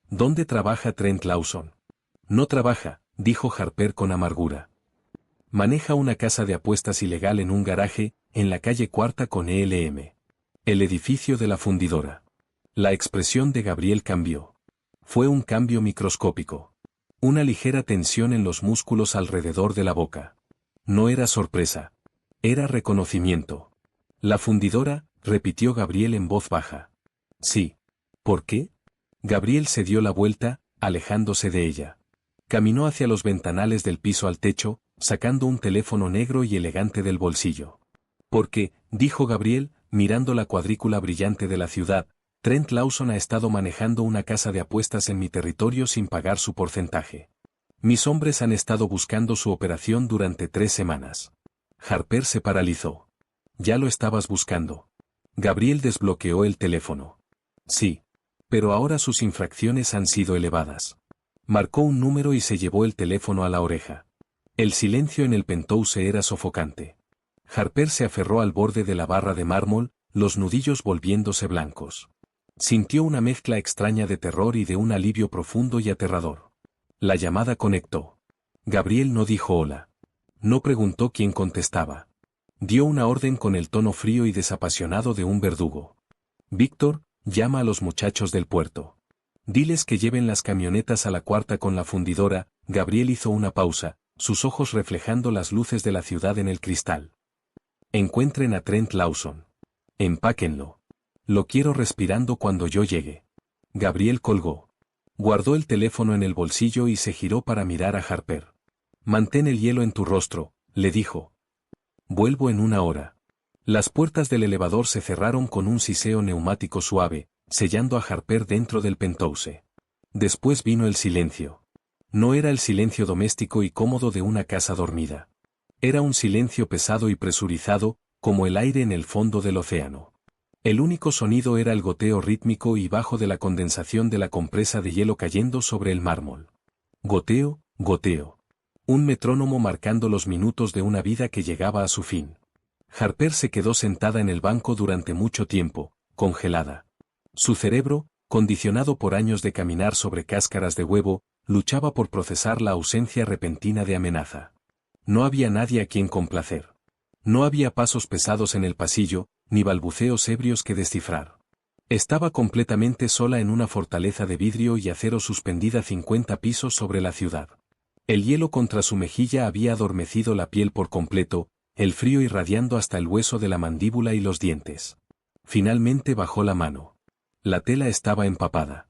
¿Dónde trabaja Trent Lawson? No trabaja, dijo Harper con amargura. Maneja una casa de apuestas ilegal en un garaje, en la calle Cuarta con ELM. El edificio de la fundidora. La expresión de Gabriel cambió. Fue un cambio microscópico. Una ligera tensión en los músculos alrededor de la boca. No era sorpresa. Era reconocimiento. La fundidora, repitió Gabriel en voz baja. Sí. ¿Por qué? Gabriel se dio la vuelta, alejándose de ella. Caminó hacia los ventanales del piso al techo, sacando un teléfono negro y elegante del bolsillo. Porque, dijo Gabriel, mirando la cuadrícula brillante de la ciudad, Trent Lawson ha estado manejando una casa de apuestas en mi territorio sin pagar su porcentaje. Mis hombres han estado buscando su operación durante 3 semanas. Harper se paralizó. Ya lo estabas buscando. Gabriel desbloqueó el teléfono. Sí. Pero ahora sus infracciones han sido elevadas. Marcó un número y se llevó el teléfono a la oreja. El silencio en el penthouse era sofocante. Harper se aferró al borde de la barra de mármol, los nudillos volviéndose blancos. Sintió una mezcla extraña de terror y de un alivio profundo y aterrador. La llamada conectó. Gabriel no dijo hola. No preguntó quién contestaba. Dio una orden con el tono frío y desapasionado de un verdugo. Víctor, llama a los muchachos del puerto. Diles que lleven las camionetas a la Cuarta con la fundidora. Gabriel hizo una pausa, sus ojos reflejando las luces de la ciudad en el cristal. Encuentren a Trent Lawson. Empáquenlo. Lo quiero respirando cuando yo llegue. Gabriel colgó. Guardó el teléfono en el bolsillo y se giró para mirar a Harper. Mantén el hielo en tu rostro, le dijo. Vuelvo en 1 hora. Las puertas del elevador se cerraron con un siseo neumático suave, sellando a Harper dentro del penthouse. Después vino el silencio. No era el silencio doméstico y cómodo de una casa dormida. Era un silencio pesado y presurizado, como el aire en el fondo del océano. El único sonido era el goteo rítmico y bajo de la condensación de la compresa de hielo cayendo sobre el mármol. Goteo, goteo. Un metrónomo marcando los minutos de una vida que llegaba a su fin. Harper se quedó sentada en el banco durante mucho tiempo, congelada. Su cerebro, condicionado por años de caminar sobre cáscaras de huevo, luchaba por procesar la ausencia repentina de amenaza. No había nadie a quien complacer. No había pasos pesados en el pasillo, ni balbuceos ebrios que descifrar. Estaba completamente sola en una fortaleza de vidrio y acero suspendida 50 pisos sobre la ciudad. El hielo contra su mejilla había adormecido la piel por completo, el frío irradiando hasta el hueso de la mandíbula y los dientes. Finalmente bajó la mano. La tela estaba empapada.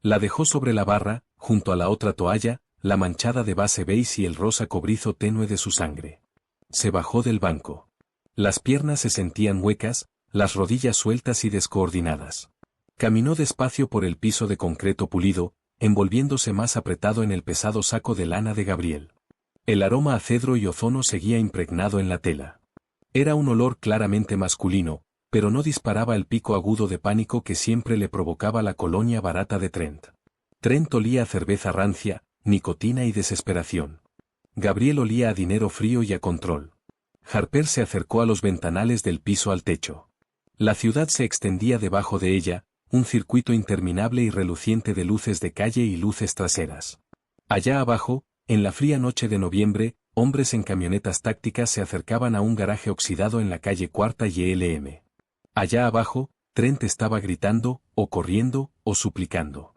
La dejó sobre la barra, junto a la otra toalla, la manchada de base beige y el rosa cobrizo tenue de su sangre. Se bajó del banco. Las piernas se sentían huecas, las rodillas sueltas y descoordinadas. Caminó despacio por el piso de concreto pulido, envolviéndose más apretado en el pesado saco de lana de Gabriel. El aroma a cedro y ozono seguía impregnado en la tela. Era un olor claramente masculino, pero no disparaba el pico agudo de pánico que siempre le provocaba la colonia barata de Trent. Trent olía a cerveza rancia, nicotina y desesperación. Gabriel olía a dinero frío y a control. Harper se acercó a los ventanales del piso al techo. La ciudad se extendía debajo de ella, un circuito interminable y reluciente de luces de calle y luces traseras. Allá abajo, en la fría noche de noviembre, hombres en camionetas tácticas se acercaban a un garaje oxidado en la calle Cuarta y ELM. Allá abajo, Trent estaba gritando, o corriendo, o suplicando.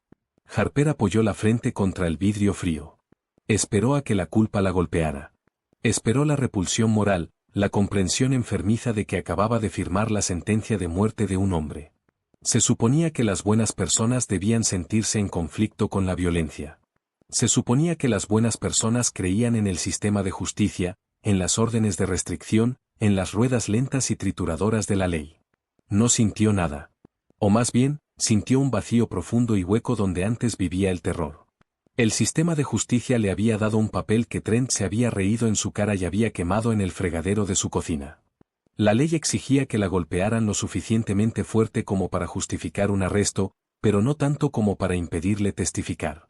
Harper apoyó la frente contra el vidrio frío. Esperó a que la culpa la golpeara. Esperó la repulsión moral, la comprensión enfermiza de que acababa de firmar la sentencia de muerte de un hombre. Se suponía que las buenas personas debían sentirse en conflicto con la violencia. Se suponía que las buenas personas creían en el sistema de justicia, en las órdenes de restricción, en las ruedas lentas y trituradoras de la ley. No sintió nada. O más bien, sintió un vacío profundo y hueco donde antes vivía el terror. El sistema de justicia le había dado un papel que Trent se había reído en su cara y había quemado en el fregadero de su cocina. La ley exigía que la golpearan lo suficientemente fuerte como para justificar un arresto, pero no tanto como para impedirle testificar.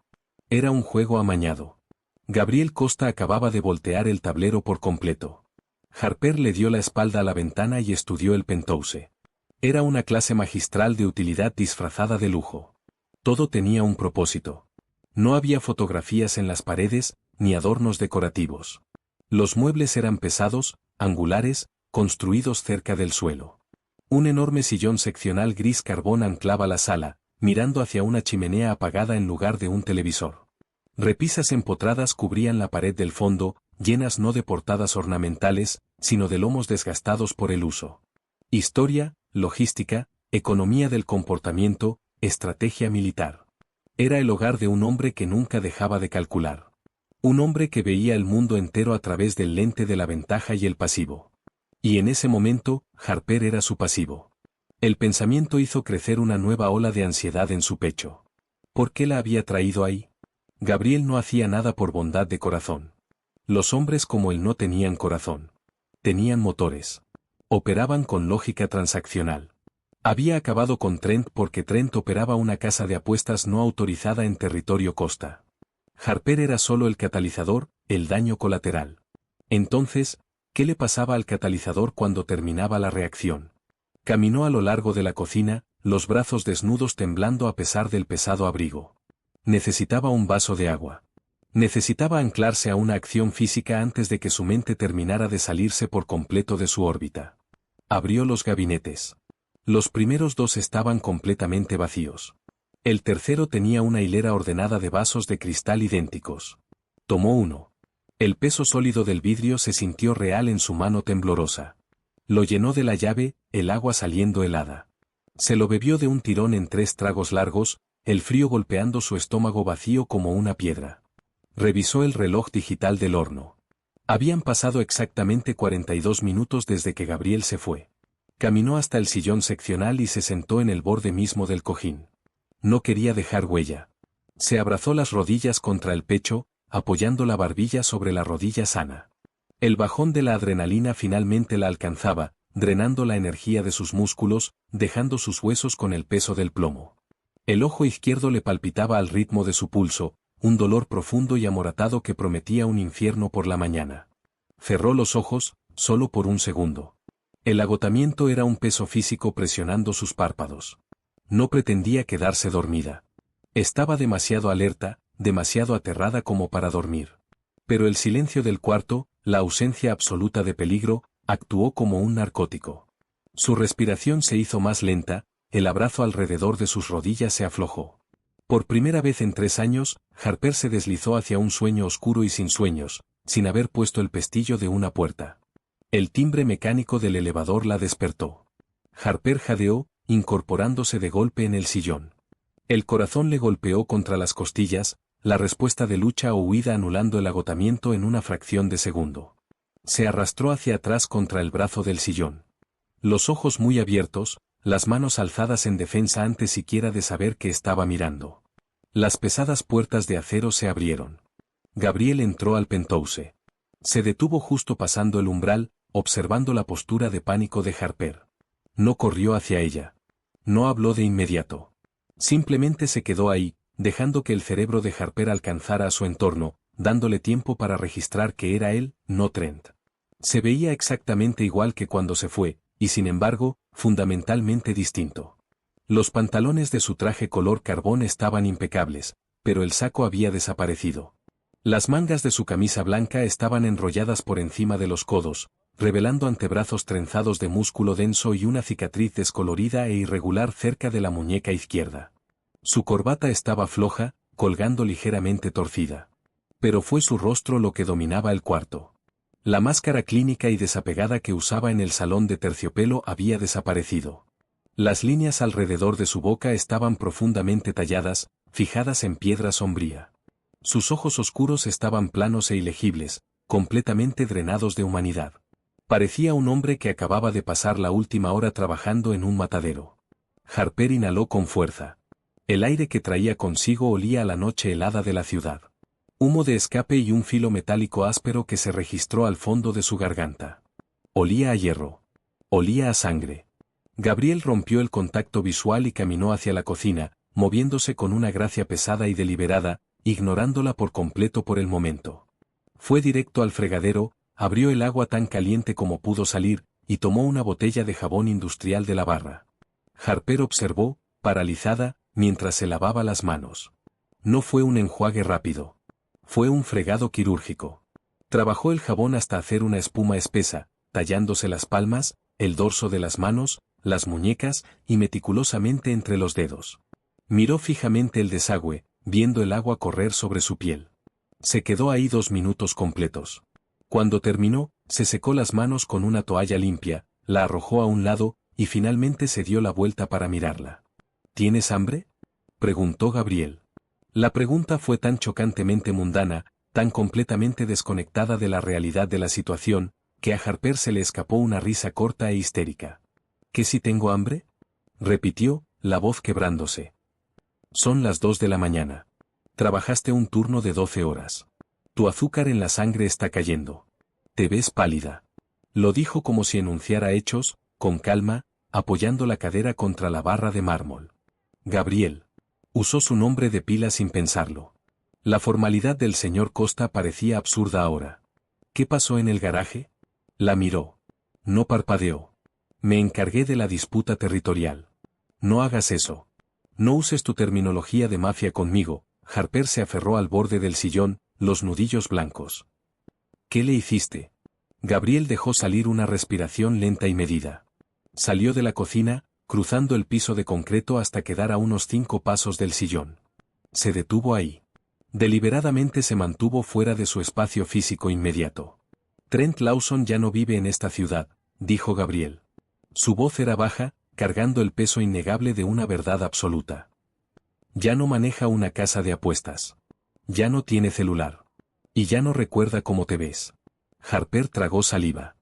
Era un juego amañado. Gabriel Costa acababa de voltear el tablero por completo. Harper le dio la espalda a la ventana y estudió el penthouse. Era una clase magistral de utilidad disfrazada de lujo. Todo tenía un propósito. No había fotografías en las paredes, ni adornos decorativos. Los muebles eran pesados, angulares, construidos cerca del suelo. Un enorme sillón seccional gris carbón anclaba la sala, mirando hacia una chimenea apagada en lugar de un televisor. Repisas empotradas cubrían la pared del fondo, llenas no de portadas ornamentales, sino de lomos desgastados por el uso. Historia, logística, economía del comportamiento, estrategia militar. Era el hogar de un hombre que nunca dejaba de calcular. Un hombre que veía el mundo entero a través del lente de la ventaja y el pasivo. Y en ese momento, Harper era su pasivo. El pensamiento hizo crecer una nueva ola de ansiedad en su pecho. ¿Por qué la había traído ahí? Gabriel no hacía nada por bondad de corazón. Los hombres como él no tenían corazón. Tenían motores. Operaban con lógica transaccional. Había acabado con Trent porque Trent operaba una casa de apuestas no autorizada en territorio Costa. Harper era solo el catalizador, el daño colateral. Entonces, ¿qué le pasaba al catalizador cuando terminaba la reacción? Caminó a lo largo de la cocina, los brazos desnudos temblando a pesar del pesado abrigo. Necesitaba un vaso de agua. Necesitaba anclarse a una acción física antes de que su mente terminara de salirse por completo de su órbita. Abrió los gabinetes. Los primeros dos estaban completamente vacíos. El tercero tenía una hilera ordenada de vasos de cristal idénticos. Tomó uno. El peso sólido del vidrio se sintió real en su mano temblorosa. Lo llenó de la llave, el agua saliendo helada. Se lo bebió de un tirón en 3 tragos largos, el frío golpeando su estómago vacío como una piedra. Revisó el reloj digital del horno. Habían pasado exactamente 42 minutos desde que Gabriel se fue. Caminó hasta el sillón seccional y se sentó en el borde mismo del cojín. No quería dejar huella. Se abrazó las rodillas contra el pecho, apoyando la barbilla sobre la rodilla sana. El bajón de la adrenalina finalmente la alcanzaba, drenando la energía de sus músculos, dejando sus huesos con el peso del plomo. El ojo izquierdo le palpitaba al ritmo de su pulso, un dolor profundo y amoratado que prometía un infierno por la mañana. Cerró los ojos, solo por un segundo. El agotamiento era un peso físico presionando sus párpados. No pretendía quedarse dormida. Estaba demasiado alerta, demasiado aterrada como para dormir. Pero el silencio del cuarto, la ausencia absoluta de peligro, actuó como un narcótico. Su respiración se hizo más lenta, el abrazo alrededor de sus rodillas se aflojó. Por primera vez en 3 años, Harper se deslizó hacia un sueño oscuro y sin sueños, sin haber puesto el pestillo de una puerta. El timbre mecánico del elevador la despertó. Harper jadeó, incorporándose de golpe en el sillón. El corazón le golpeó contra las costillas, la respuesta de lucha o huida anulando el agotamiento en una fracción de segundo. Se arrastró hacia atrás contra el brazo del sillón. Los ojos muy abiertos, las manos alzadas en defensa antes siquiera de saber que estaba mirando. Las pesadas puertas de acero se abrieron. Gabriel entró al penthouse. Se detuvo justo pasando el umbral, observando la postura de pánico de Harper. No corrió hacia ella. No habló de inmediato. Simplemente se quedó ahí, dejando que el cerebro de Harper alcanzara a su entorno, dándole tiempo para registrar que era él, no Trent. Se veía exactamente igual que cuando se fue, y sin embargo, fundamentalmente distinto. Los pantalones de su traje color carbón estaban impecables, pero el saco había desaparecido. Las mangas de su camisa blanca estaban enrolladas por encima de los codos, revelando antebrazos trenzados de músculo denso y una cicatriz descolorida e irregular cerca de la muñeca izquierda. Su corbata estaba floja, colgando ligeramente torcida. Pero fue su rostro lo que dominaba el cuarto. La máscara clínica y desapegada que usaba en el salón de terciopelo había desaparecido. Las líneas alrededor de su boca estaban profundamente talladas, fijadas en piedra sombría. Sus ojos oscuros estaban planos e ilegibles, completamente drenados de humanidad. Parecía un hombre que acababa de pasar la última hora trabajando en un matadero. Harper inhaló con fuerza. El aire que traía consigo olía a la noche helada de la ciudad. Humo de escape y un filo metálico áspero que se registró al fondo de su garganta. Olía a hierro. Olía a sangre. Gabriel rompió el contacto visual y caminó hacia la cocina, moviéndose con una gracia pesada y deliberada, ignorándola por completo por el momento. Fue directo al fregadero, abrió el agua tan caliente como pudo salir, y tomó una botella de jabón industrial de la barra. Harper observó, paralizada, mientras se lavaba las manos. No fue un enjuague rápido. Fue un fregado quirúrgico. Trabajó el jabón hasta hacer una espuma espesa, tallándose las palmas, el dorso de las manos, las muñecas y meticulosamente entre los dedos. Miró fijamente el desagüe, viendo el agua correr sobre su piel. Se quedó ahí 2 minutos completos. Cuando terminó, se secó las manos con una toalla limpia, la arrojó a un lado, y finalmente se dio la vuelta para mirarla. ¿Tienes hambre?, preguntó Gabriel. La pregunta fue tan chocantemente mundana, tan completamente desconectada de la realidad de la situación, que a Harper se le escapó una risa corta e histérica. ¿Qué si tengo hambre?, repitió, la voz quebrándose. Son las 2 de la mañana. Trabajaste un turno de 12 horas. Tu azúcar en la sangre está cayendo. Te ves pálida. Lo dijo como si enunciara hechos, con calma, apoyando la cadera contra la barra de mármol. Gabriel. Usó su nombre de pila sin pensarlo. La formalidad del señor Costa parecía absurda ahora. ¿Qué pasó en el garaje? La miró. No parpadeó. Me encargué de la disputa territorial. No hagas eso. No uses tu terminología de mafia conmigo. Harper se aferró al borde del sillón, los nudillos blancos. ¿Qué le hiciste? Gabriel dejó salir una respiración lenta y medida. Salió de la cocina, cruzando el piso de concreto hasta quedar a unos 5 pasos del sillón. Se detuvo ahí. Deliberadamente se mantuvo fuera de su espacio físico inmediato. Trent Lawson ya no vive en esta ciudad, dijo Gabriel. Su voz era baja, cargando el peso innegable de una verdad absoluta. Ya no maneja una casa de apuestas. Ya no tiene celular. Y ya no recuerda cómo te ves. Harper tragó saliva.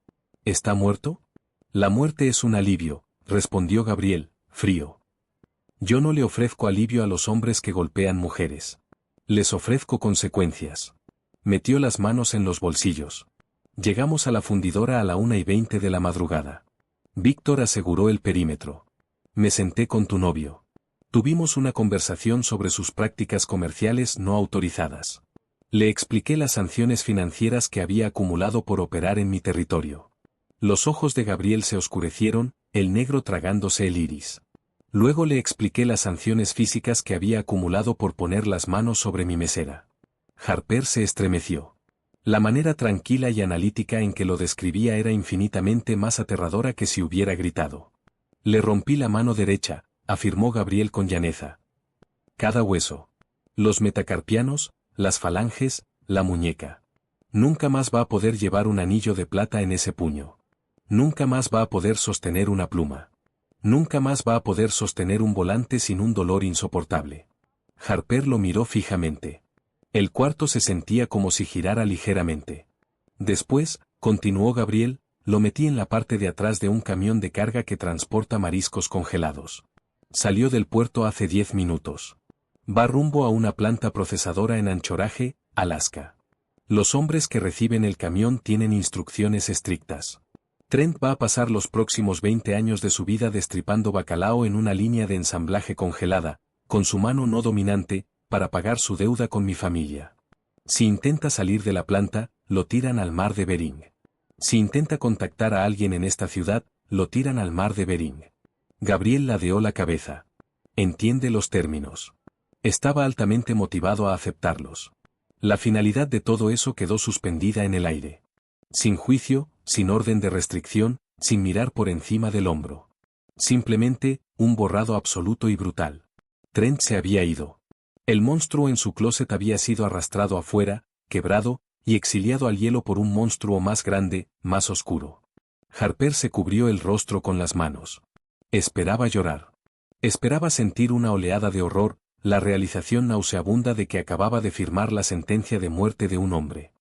¿Está muerto? La muerte es un alivio, respondió Gabriel, frío. Yo no le ofrezco alivio a los hombres que golpean mujeres. Les ofrezco consecuencias. Metió las manos en los bolsillos. Llegamos a la fundidora a la 1:20 de la madrugada. Víctor aseguró el perímetro. Me senté con tu novio. Tuvimos una conversación sobre sus prácticas comerciales no autorizadas. Le expliqué las sanciones financieras que había acumulado por operar en mi territorio. Los ojos de Gabriel se oscurecieron, el negro tragándose el iris. Luego le expliqué las sanciones físicas que había acumulado por poner las manos sobre mi mesera. Harper se estremeció. La manera tranquila y analítica en que lo describía era infinitamente más aterradora que si hubiera gritado. Le rompí la mano derecha, afirmó Gabriel con llaneza. Cada hueso. Los metacarpianos, las falanges, la muñeca. Nunca más va a poder llevar un anillo de plata en ese puño. Nunca más va a poder sostener una pluma. Nunca más va a poder sostener un volante sin un dolor insoportable. Harper lo miró fijamente. El cuarto se sentía como si girara ligeramente. Después, continuó Gabriel, lo metí en la parte de atrás de un camión de carga que transporta mariscos congelados. Salió del puerto hace 10 minutos. Va rumbo a una planta procesadora en Anchorage, Alaska. Los hombres que reciben el camión tienen instrucciones estrictas. Trent va a pasar los próximos 20 años de su vida destripando bacalao en una línea de ensamblaje congelada, con su mano no dominante, para pagar su deuda con mi familia. Si intenta salir de la planta, lo tiran al mar de Bering. Si intenta contactar a alguien en esta ciudad, lo tiran al mar de Bering. Gabriel ladeó la cabeza. Entiende los términos. Estaba altamente motivado a aceptarlos. La finalidad de todo eso quedó suspendida en el aire. Sin juicio, sin orden de restricción, sin mirar por encima del hombro. Simplemente, un borrado absoluto y brutal. Trent se había ido. El monstruo en su closet había sido arrastrado afuera, quebrado, y exiliado al hielo por un monstruo más grande, más oscuro. Harper se cubrió el rostro con las manos. Esperaba llorar. Esperaba sentir una oleada de horror, la realización nauseabunda de que acababa de firmar la sentencia de muerte de un hombre.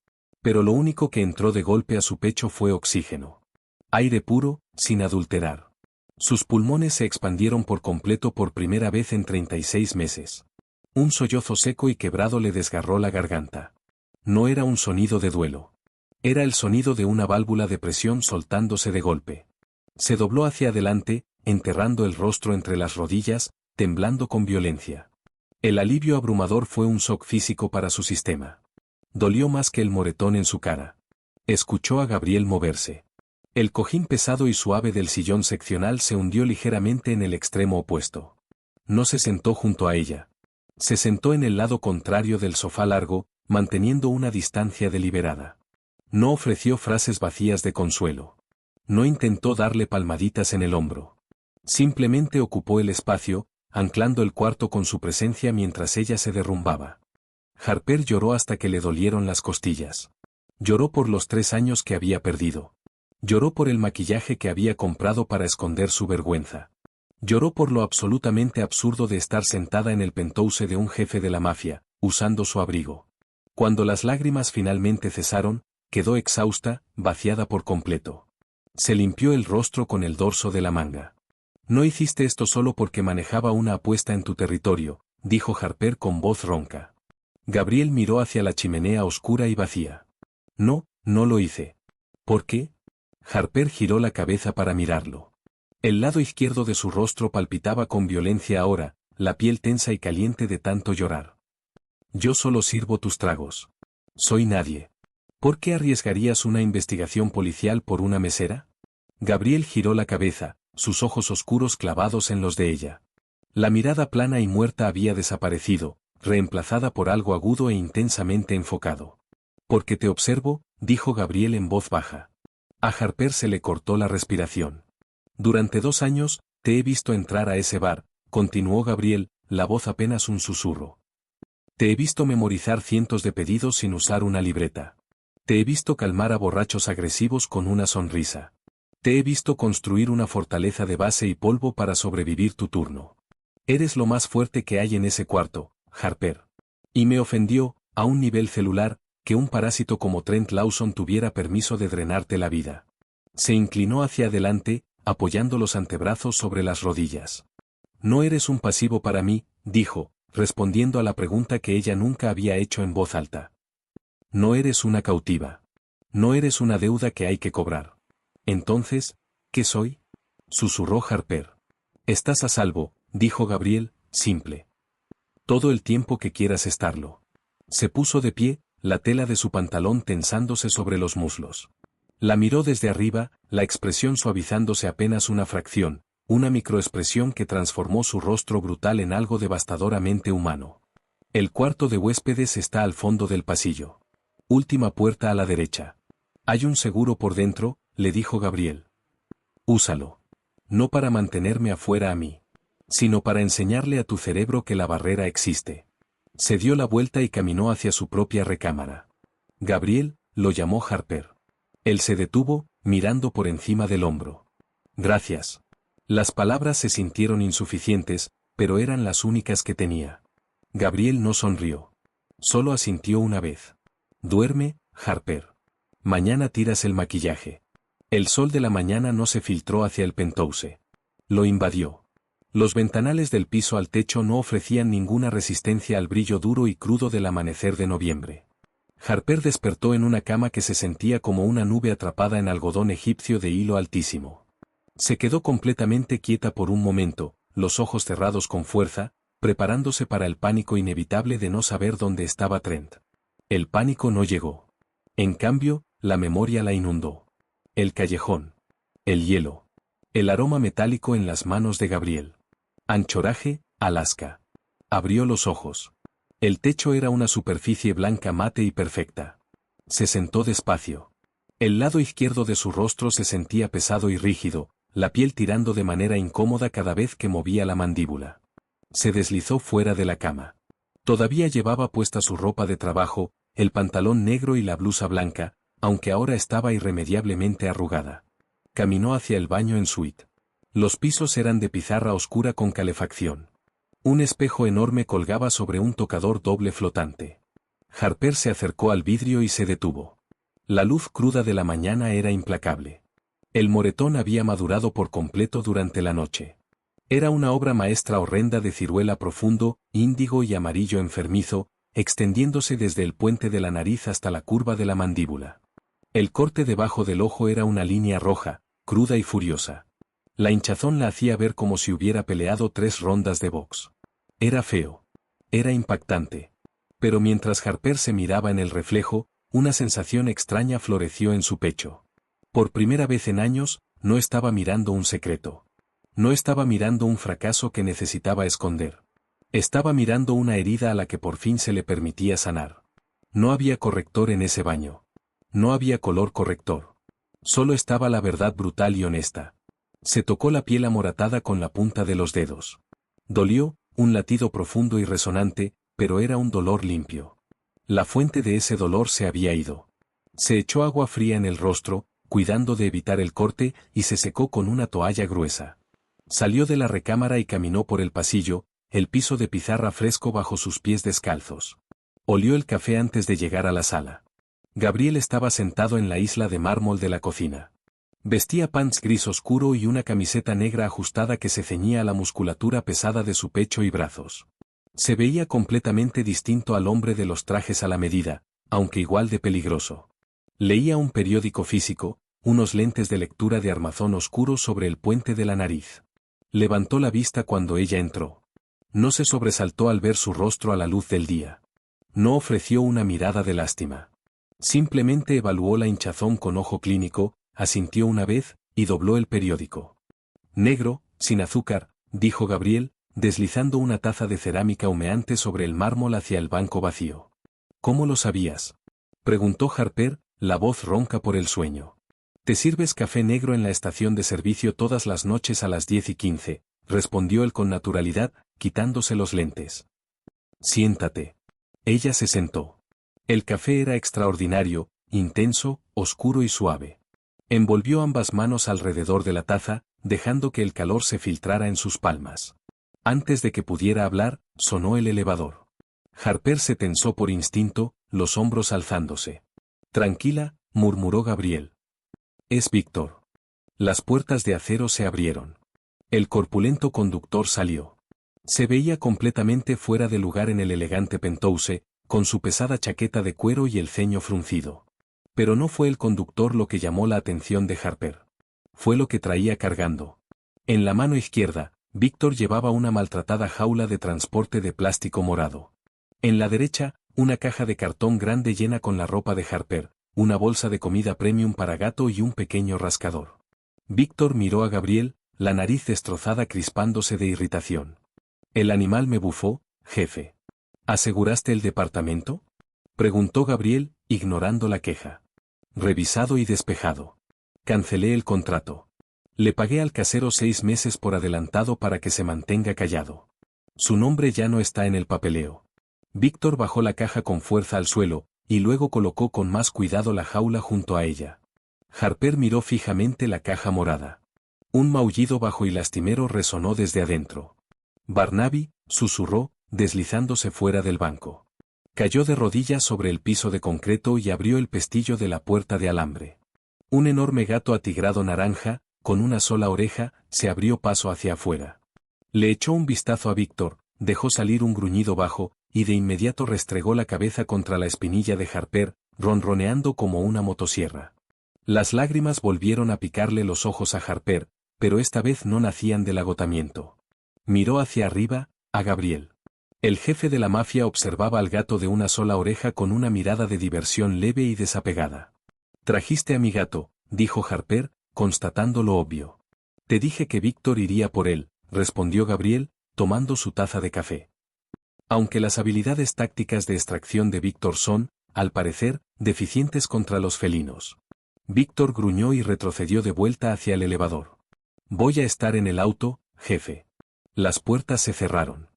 Pero lo único que entró de golpe a su pecho fue oxígeno. Aire puro, sin adulterar. Sus pulmones se expandieron por completo por primera vez en 36 meses. Un sollozo seco y quebrado le desgarró la garganta. No era un sonido de duelo. Era el sonido de una válvula de presión soltándose de golpe. Se dobló hacia adelante, enterrando el rostro entre las rodillas, temblando con violencia. El alivio abrumador fue un shock físico para su sistema. Dolió más que el moretón en su cara. Escuchó a Gabriel moverse. El cojín pesado y suave del sillón seccional se hundió ligeramente en el extremo opuesto. No se sentó junto a ella. Se sentó en el lado contrario del sofá largo, manteniendo una distancia deliberada. No ofreció frases vacías de consuelo. No intentó darle palmaditas en el hombro. Simplemente ocupó el espacio, anclando el cuarto con su presencia mientras ella se derrumbaba. Harper lloró hasta que le dolieron las costillas. Lloró por los 3 años que había perdido. Lloró por el maquillaje que había comprado para esconder su vergüenza. Lloró por lo absolutamente absurdo de estar sentada en el penthouse de un jefe de la mafia, usando su abrigo. Cuando las lágrimas finalmente cesaron, quedó exhausta, vaciada por completo. Se limpió el rostro con el dorso de la manga. No hiciste esto solo porque manejaba una apuesta en tu territorio, dijo Harper con voz ronca. Gabriel miró hacia la chimenea oscura y vacía. No, no lo hice. ¿Por qué? Harper giró la cabeza para mirarlo. El lado izquierdo de su rostro palpitaba con violencia ahora, la piel tensa y caliente de tanto llorar. Yo solo sirvo tus tragos. Soy nadie. ¿Por qué arriesgarías una investigación policial por una mesera? Gabriel giró la cabeza, sus ojos oscuros clavados en los de ella. La mirada plana y muerta había desaparecido, reemplazada por algo agudo e intensamente enfocado. Porque te observo, dijo Gabriel en voz baja. A Harper se le cortó la respiración. Durante 2 años, te he visto entrar a ese bar, continuó Gabriel, la voz apenas un susurro. Te he visto memorizar cientos de pedidos sin usar una libreta. Te he visto calmar a borrachos agresivos con una sonrisa. Te he visto construir una fortaleza de base y polvo para sobrevivir tu turno. Eres lo más fuerte que hay en ese cuarto, Harper. Y me ofendió, a un nivel celular, que un parásito como Trent Lawson tuviera permiso de drenarte la vida. Se inclinó hacia adelante, apoyando los antebrazos sobre las rodillas. No eres un pasivo para mí, dijo, respondiendo a la pregunta que ella nunca había hecho en voz alta. No eres una cautiva. No eres una deuda que hay que cobrar. Entonces, ¿qué soy? Susurró Harper. Estás a salvo, dijo Gabriel, simple. Todo el tiempo que quieras estarlo. Se puso de pie, la tela de su pantalón tensándose sobre los muslos. La miró desde arriba, la expresión suavizándose apenas una fracción, una microexpresión que transformó su rostro brutal en algo devastadoramente humano. El cuarto de huéspedes está al fondo del pasillo. Última puerta a la derecha. Hay un seguro por dentro, le dijo Gabriel. Úsalo. No para mantenerme afuera a mí, sino para enseñarle a tu cerebro que la barrera existe. Se dio la vuelta y caminó hacia su propia recámara. Gabriel, lo llamó Harper. Él se detuvo, mirando por encima del hombro. Gracias. Las palabras se sintieron insuficientes, pero eran las únicas que tenía. Gabriel no sonrió. Solo asintió una vez. Duerme, Harper. Mañana tiras el maquillaje. El sol de la mañana no se filtró hacia el penthouse. Lo invadió. Los ventanales del piso al techo no ofrecían ninguna resistencia al brillo duro y crudo del amanecer de noviembre. Harper despertó en una cama que se sentía como una nube atrapada en algodón egipcio de hilo altísimo. Se quedó completamente quieta por un momento, los ojos cerrados con fuerza, preparándose para el pánico inevitable de no saber dónde estaba Trent. El pánico no llegó. En cambio, la memoria la inundó. El callejón. El hielo. El aroma metálico en las manos de Gabriel. Anchorage, Alaska. Abrió los ojos. El techo era una superficie blanca mate y perfecta. Se sentó despacio. El lado izquierdo de su rostro se sentía pesado y rígido, la piel tirando de manera incómoda cada vez que movía la mandíbula. Se deslizó fuera de la cama. Todavía llevaba puesta su ropa de trabajo, el pantalón negro y la blusa blanca, aunque ahora estaba irremediablemente arrugada. Caminó hacia el baño en suite. Los pisos eran de pizarra oscura con calefacción. Un espejo enorme colgaba sobre un tocador doble flotante. Harper se acercó al vidrio y se detuvo. La luz cruda de la mañana era implacable. El moretón había madurado por completo durante la noche. Era una obra maestra horrenda de ciruela profundo, índigo y amarillo enfermizo, extendiéndose desde el puente de la nariz hasta la curva de la mandíbula. El corte debajo del ojo era una línea roja, cruda y furiosa. La hinchazón la hacía ver como si hubiera peleado 3 rondas de box. Era feo. Era impactante. Pero mientras Harper se miraba en el reflejo, una sensación extraña floreció en su pecho. Por primera vez en años, no estaba mirando un secreto. No estaba mirando un fracaso que necesitaba esconder. Estaba mirando una herida a la que por fin se le permitía sanar. No había corrector en ese baño. No había color corrector. Solo estaba la verdad brutal y honesta. Se tocó la piel amoratada con la punta de los dedos. Dolió, un latido profundo y resonante, pero era un dolor limpio. La fuente de ese dolor se había ido. Se echó agua fría en el rostro, cuidando de evitar el corte, y se secó con una toalla gruesa. Salió de la recámara y caminó por el pasillo, el piso de pizarra fresco bajo sus pies descalzos. Olió el café antes de llegar a la sala. Gabriel estaba sentado en la isla de mármol de la cocina. Vestía pants gris oscuro y una camiseta negra ajustada que se ceñía a la musculatura pesada de su pecho y brazos. Se veía completamente distinto al hombre de los trajes a la medida, aunque igual de peligroso. Leía un periódico físico, unos lentes de lectura de armazón oscuro sobre el puente de la nariz. Levantó la vista cuando ella entró. No se sobresaltó al ver su rostro a la luz del día. No ofreció una mirada de lástima. Simplemente evaluó la hinchazón con ojo clínico, asintió una vez, y dobló el periódico. Negro, sin azúcar, dijo Gabriel, deslizando una taza de cerámica humeante sobre el mármol hacia el banco vacío. ¿Cómo lo sabías?, preguntó Harper, la voz ronca por el sueño. «Te sirves café negro en la estación de servicio todas las noches a las 10:15, respondió él con naturalidad, quitándose los lentes. Siéntate. Ella se sentó. El café era extraordinario, intenso, oscuro y suave. Envolvió ambas manos alrededor de la taza, dejando que el calor se filtrara en sus palmas. Antes de que pudiera hablar, sonó el elevador. Harper se tensó por instinto, los hombros alzándose. «Tranquila», murmuró Gabriel. «Es Víctor». Las puertas de acero se abrieron. El corpulento conductor salió. Se veía completamente fuera de lugar en el elegante penthouse, con su pesada chaqueta de cuero y el ceño fruncido. Pero no fue el conductor lo que llamó la atención de Harper. Fue lo que traía cargando. En la mano izquierda, Víctor llevaba una maltratada jaula de transporte de plástico morado. En la derecha, una caja de cartón grande llena con la ropa de Harper, una bolsa de comida premium para gato y un pequeño rascador. Víctor miró a Gabriel, la nariz destrozada crispándose de irritación. «El animal me bufó, jefe». «¿Aseguraste el departamento?», preguntó Gabriel, ignorando la queja. «Revisado y despejado. Cancelé el contrato. Le pagué al casero 6 meses por adelantado para que se mantenga callado. Su nombre ya no está en el papeleo». Víctor bajó la caja con fuerza al suelo, y luego colocó con más cuidado la jaula junto a ella. Harper miró fijamente la caja morada. Un maullido bajo y lastimero resonó desde adentro. «Barnaby», susurró, deslizándose fuera del banco. Cayó de rodillas sobre el piso de concreto y abrió el pestillo de la puerta de alambre. Un enorme gato atigrado naranja, con una sola oreja, se abrió paso hacia afuera. Le echó un vistazo a Víctor, dejó salir un gruñido bajo, y de inmediato restregó la cabeza contra la espinilla de Harper, ronroneando como una motosierra. Las lágrimas volvieron a picarle los ojos a Harper, pero esta vez no nacían del agotamiento. Miró hacia arriba, a Gabriel. El jefe de la mafia observaba al gato de una sola oreja con una mirada de diversión leve y desapegada. «Trajiste a mi gato», dijo Harper, constatando lo obvio. «Te dije que Víctor iría por él», respondió Gabriel, tomando su taza de café. Aunque las habilidades tácticas de extracción de Víctor son, al parecer, deficientes contra los felinos. Víctor gruñó y retrocedió de vuelta hacia el elevador. «Voy a estar en el auto, jefe». Las puertas se cerraron.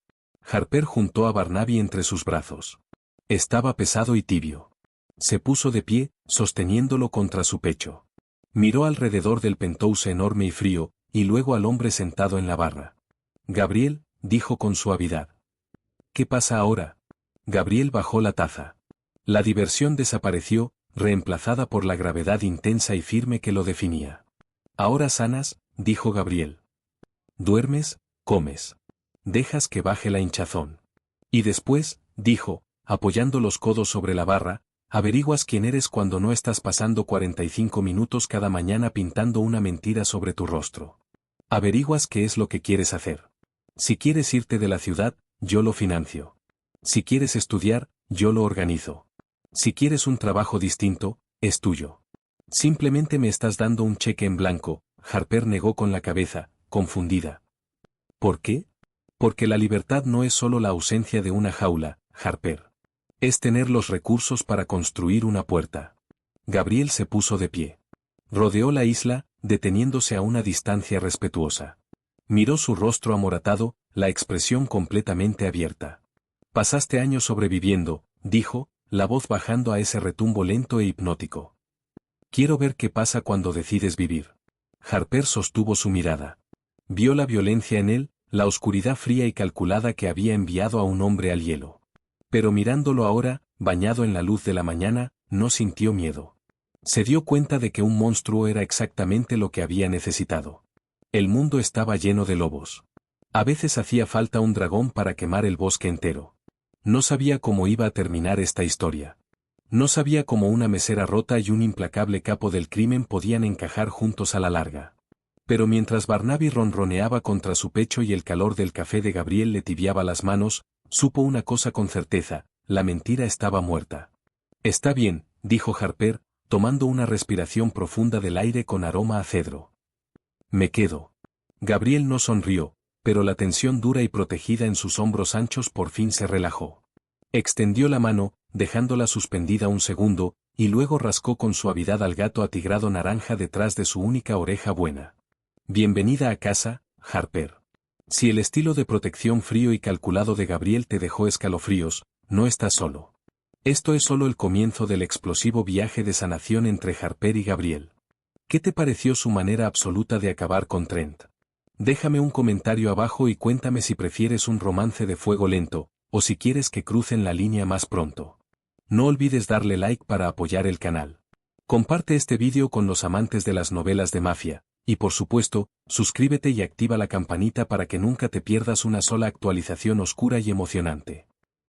Harper juntó a Barnaby entre sus brazos. Estaba pesado y tibio. Se puso de pie, sosteniéndolo contra su pecho. Miró alrededor del penthouse enorme y frío, y luego al hombre sentado en la barra. Gabriel, dijo con suavidad. ¿Qué pasa ahora? Gabriel bajó la taza. La diversión desapareció, reemplazada por la gravedad intensa y firme que lo definía. Ahora sanas, dijo Gabriel. Duermes, comes. Dejas que baje la hinchazón. Y después, dijo, apoyando los codos sobre la barra, averiguas quién eres cuando no estás pasando 45 minutos cada mañana pintando una mentira sobre tu rostro. Averiguas qué es lo que quieres hacer. Si quieres irte de la ciudad, yo lo financio. Si quieres estudiar, yo lo organizo. Si quieres un trabajo distinto, es tuyo. Simplemente me estás dando un cheque en blanco, Harper negó con la cabeza, confundida. ¿Por qué? Porque la libertad no es solo la ausencia de una jaula, Harper. Es tener los recursos para construir una puerta. Gabriel se puso de pie. Rodeó la isla, deteniéndose a una distancia respetuosa. Miró su rostro amoratado, la expresión completamente abierta. Pasaste años sobreviviendo, dijo, la voz bajando a ese retumbo lento e hipnótico. Quiero ver qué pasa cuando decides vivir. Harper sostuvo su mirada. Vio la violencia en él, la oscuridad fría y calculada que había enviado a un hombre al hielo. Pero mirándolo ahora, bañado en la luz de la mañana, no sintió miedo. Se dio cuenta de que un monstruo era exactamente lo que había necesitado. El mundo estaba lleno de lobos. A veces hacía falta un dragón para quemar el bosque entero. No sabía cómo iba a terminar esta historia. No sabía cómo una mesera rota y un implacable capo del crimen podían encajar juntos a la larga. Pero mientras Barnaby ronroneaba contra su pecho y el calor del café de Gabriel le tibiaba las manos, supo una cosa con certeza, la mentira estaba muerta. Está bien, dijo Harper, tomando una respiración profunda del aire con aroma a cedro. Me quedo. Gabriel no sonrió, pero la tensión dura y protegida en sus hombros anchos por fin se relajó. Extendió la mano, dejándola suspendida un segundo, y luego rascó con suavidad al gato atigrado naranja detrás de su única oreja buena. Bienvenida a casa, Harper. Si el estilo de protección frío y calculado de Gabriel te dejó escalofríos, no estás solo. Esto es solo el comienzo del explosivo viaje de sanación entre Harper y Gabriel. ¿Qué te pareció su manera absoluta de acabar con Trent? Déjame un comentario abajo y cuéntame si prefieres un romance de fuego lento, o si quieres que crucen la línea más pronto. No olvides darle like para apoyar el canal. Comparte este vídeo con los amantes de las novelas de mafia, y por supuesto, suscríbete y activa la campanita para que nunca te pierdas una sola actualización oscura y emocionante.